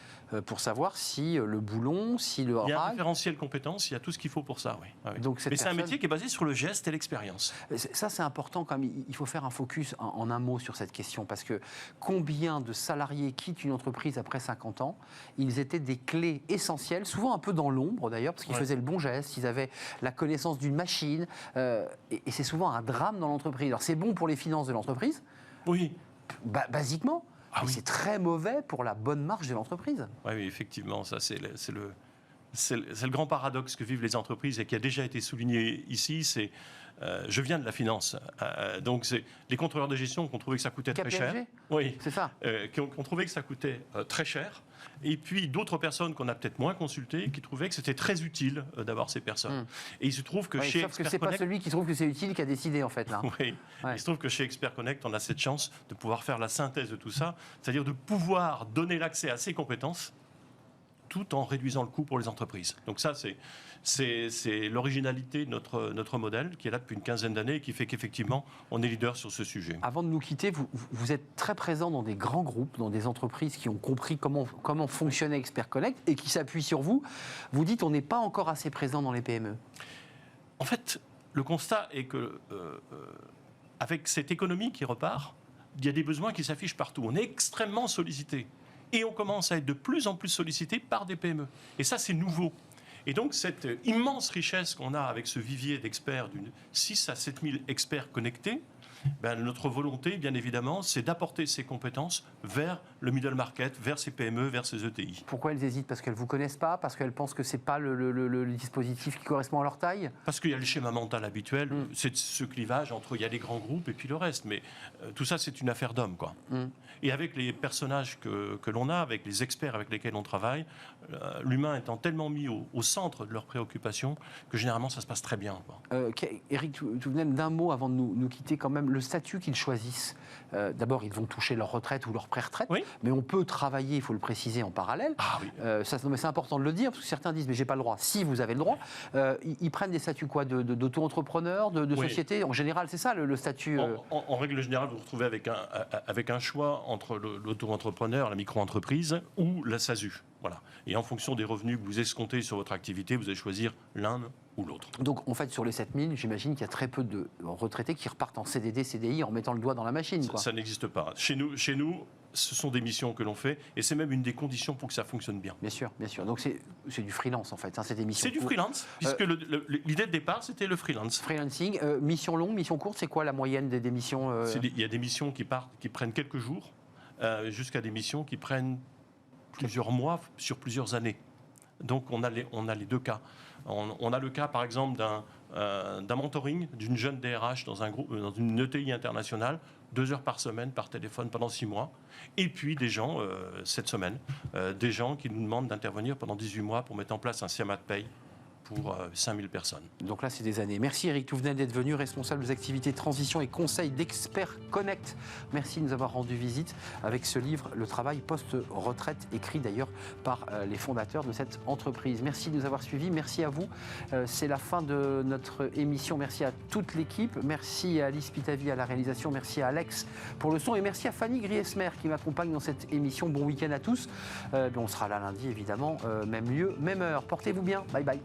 pour savoir si le boulon, si le Il y a un rail... référentiel compétences, il y a tout ce qu'il faut pour ça, oui. Ah oui. Donc, Mais c'est un métier qui est basé sur le geste et l'expérience. Ça, c'est important quand même. Il faut faire un focus en un mot sur cette question, parce que combien de salariés quittent une entreprise après 50 ans? Ils étaient des clés essentielles, souvent un peu dans l'ombre d'ailleurs, parce qu'ils faisaient le bon geste, ils avaient la connaissance d'une machine, et c'est souvent un drame dans l'entreprise. Alors c'est bon pour les finances de l'entreprise, Oui. Basiquement, mais Oui. c'est très mauvais pour la bonne marche de l'entreprise. Oui, effectivement, ça c'est le grand paradoxe que vivent les entreprises et qui a déjà été souligné ici. C'est, je viens de la finance, donc c'est les contrôleurs de gestion qui ont trouvé que ça coûtait très cher. Oui, C'est ça. qui ont trouvé que ça coûtait très cher. Et puis d'autres personnes qu'on a peut-être moins consultées qui trouvaient que c'était très utile d'avoir ces personnes. Et il se trouve que chez Sauf que Expert c'est pas Connect, celui qui trouve que c'est utile qui a décidé en fait là. oui. Ouais. Il se trouve que chez Expert Connect, on a cette chance de pouvoir faire la synthèse de tout ça, c'est-à-dire de pouvoir donner l'accès à ces compétences tout en réduisant le coût pour les entreprises. Donc ça, c'est l'originalité de notre modèle qui est là depuis une quinzaine d'années et qui fait qu'effectivement, on est leader sur ce sujet. Avant de nous quitter, vous êtes très présent dans des grands groupes, dans des entreprises qui ont compris comment fonctionnait Expert Connect et qui s'appuient sur vous. Vous dites on n'est pas encore assez présent dans les PME. En fait, le constat est que avec cette économie qui repart, il y a des besoins qui s'affichent partout. On est extrêmement sollicité. Et on commence à être de plus en plus sollicité par des PME. Et ça, c'est nouveau. Et donc, cette immense richesse qu'on a avec ce vivier d'experts, d'une 6 à 7 000 experts connectés, notre volonté, bien évidemment, c'est d'apporter ces compétences vers le middle market, vers ces PME, vers ces ETI. Pourquoi elles hésitent? Parce qu'elles ne vous connaissent pas? Parce qu'elles pensent que ce n'est pas le dispositif qui correspond à leur taille? Parce qu'il y a le schéma mental habituel, c'est ce clivage entre il y a les grands groupes et puis le reste. Mais tout ça, c'est une affaire d'hommes, quoi. Et avec les personnages que l'on a, avec les experts avec lesquels on travaille, l'humain étant tellement mis au centre de leurs préoccupations que généralement, ça se passe très bien, quoi. Éric Touvenel, d'un mot avant de nous quitter quand même, le statut qu'ils choisissent. D'abord, ils vont toucher leur retraite ou leur pré-retraite, mais on peut travailler, il faut le préciser, en parallèle. Ah oui. Mais c'est important de le dire, parce que certains disent, mais j'ai pas le droit. Si, vous avez le droit. Ils prennent des statuts quoi, d'auto-entrepreneur, de société? En général, c'est ça le statut en règle générale, vous vous retrouvez avec un choix entre l'auto-entrepreneur, la micro-entreprise ou la SASU. Voilà. Et en fonction des revenus que vous escomptez sur votre activité, vous allez choisir l'un ou l'autre. Donc, en fait, sur les 7000, j'imagine qu'il y a très peu de retraités qui repartent en CDD, CDI en mettant le doigt dans la machine. Ça n'existe pas. Chez nous, ce sont des missions que l'on fait et c'est même une des conditions pour que ça fonctionne bien. Bien sûr, bien sûr. Donc, c'est du freelance, en fait, hein, cette émission. C'est du freelance, puisque l'idée de départ, c'était le freelance. Freelancing, mission longue, mission courte, c'est quoi la moyenne des missions Il y a des missions qui prennent quelques jours, jusqu'à des missions qui prennent plusieurs mois sur plusieurs années. Donc on a les deux cas. On a le cas par exemple d'un mentoring d'une jeune DRH dans une ETI internationale, 2 heures par semaine par téléphone pendant 6 mois. Et puis des gens, cette semaine, des gens qui nous demandent d'intervenir pendant 18 mois pour mettre en place un schéma de paye pour 5000 personnes. Donc là, c'est des années. Merci Éric Touvenel d'être venu, responsable des activités de transition et conseil d'Expert Connect. Merci de nous avoir rendu visite avec ce livre, Le travail post-retraite, écrit d'ailleurs par les fondateurs de cette entreprise. Merci de nous avoir suivis. Merci à vous. C'est la fin de notre émission. Merci à toute l'équipe. Merci à Alice Pitavi à la réalisation. Merci à Alex pour le son. Et merci à Fanny Griesmer qui m'accompagne dans cette émission. Bon week-end à tous. On sera là lundi, évidemment. Même lieu, même heure. Portez-vous bien. Bye bye.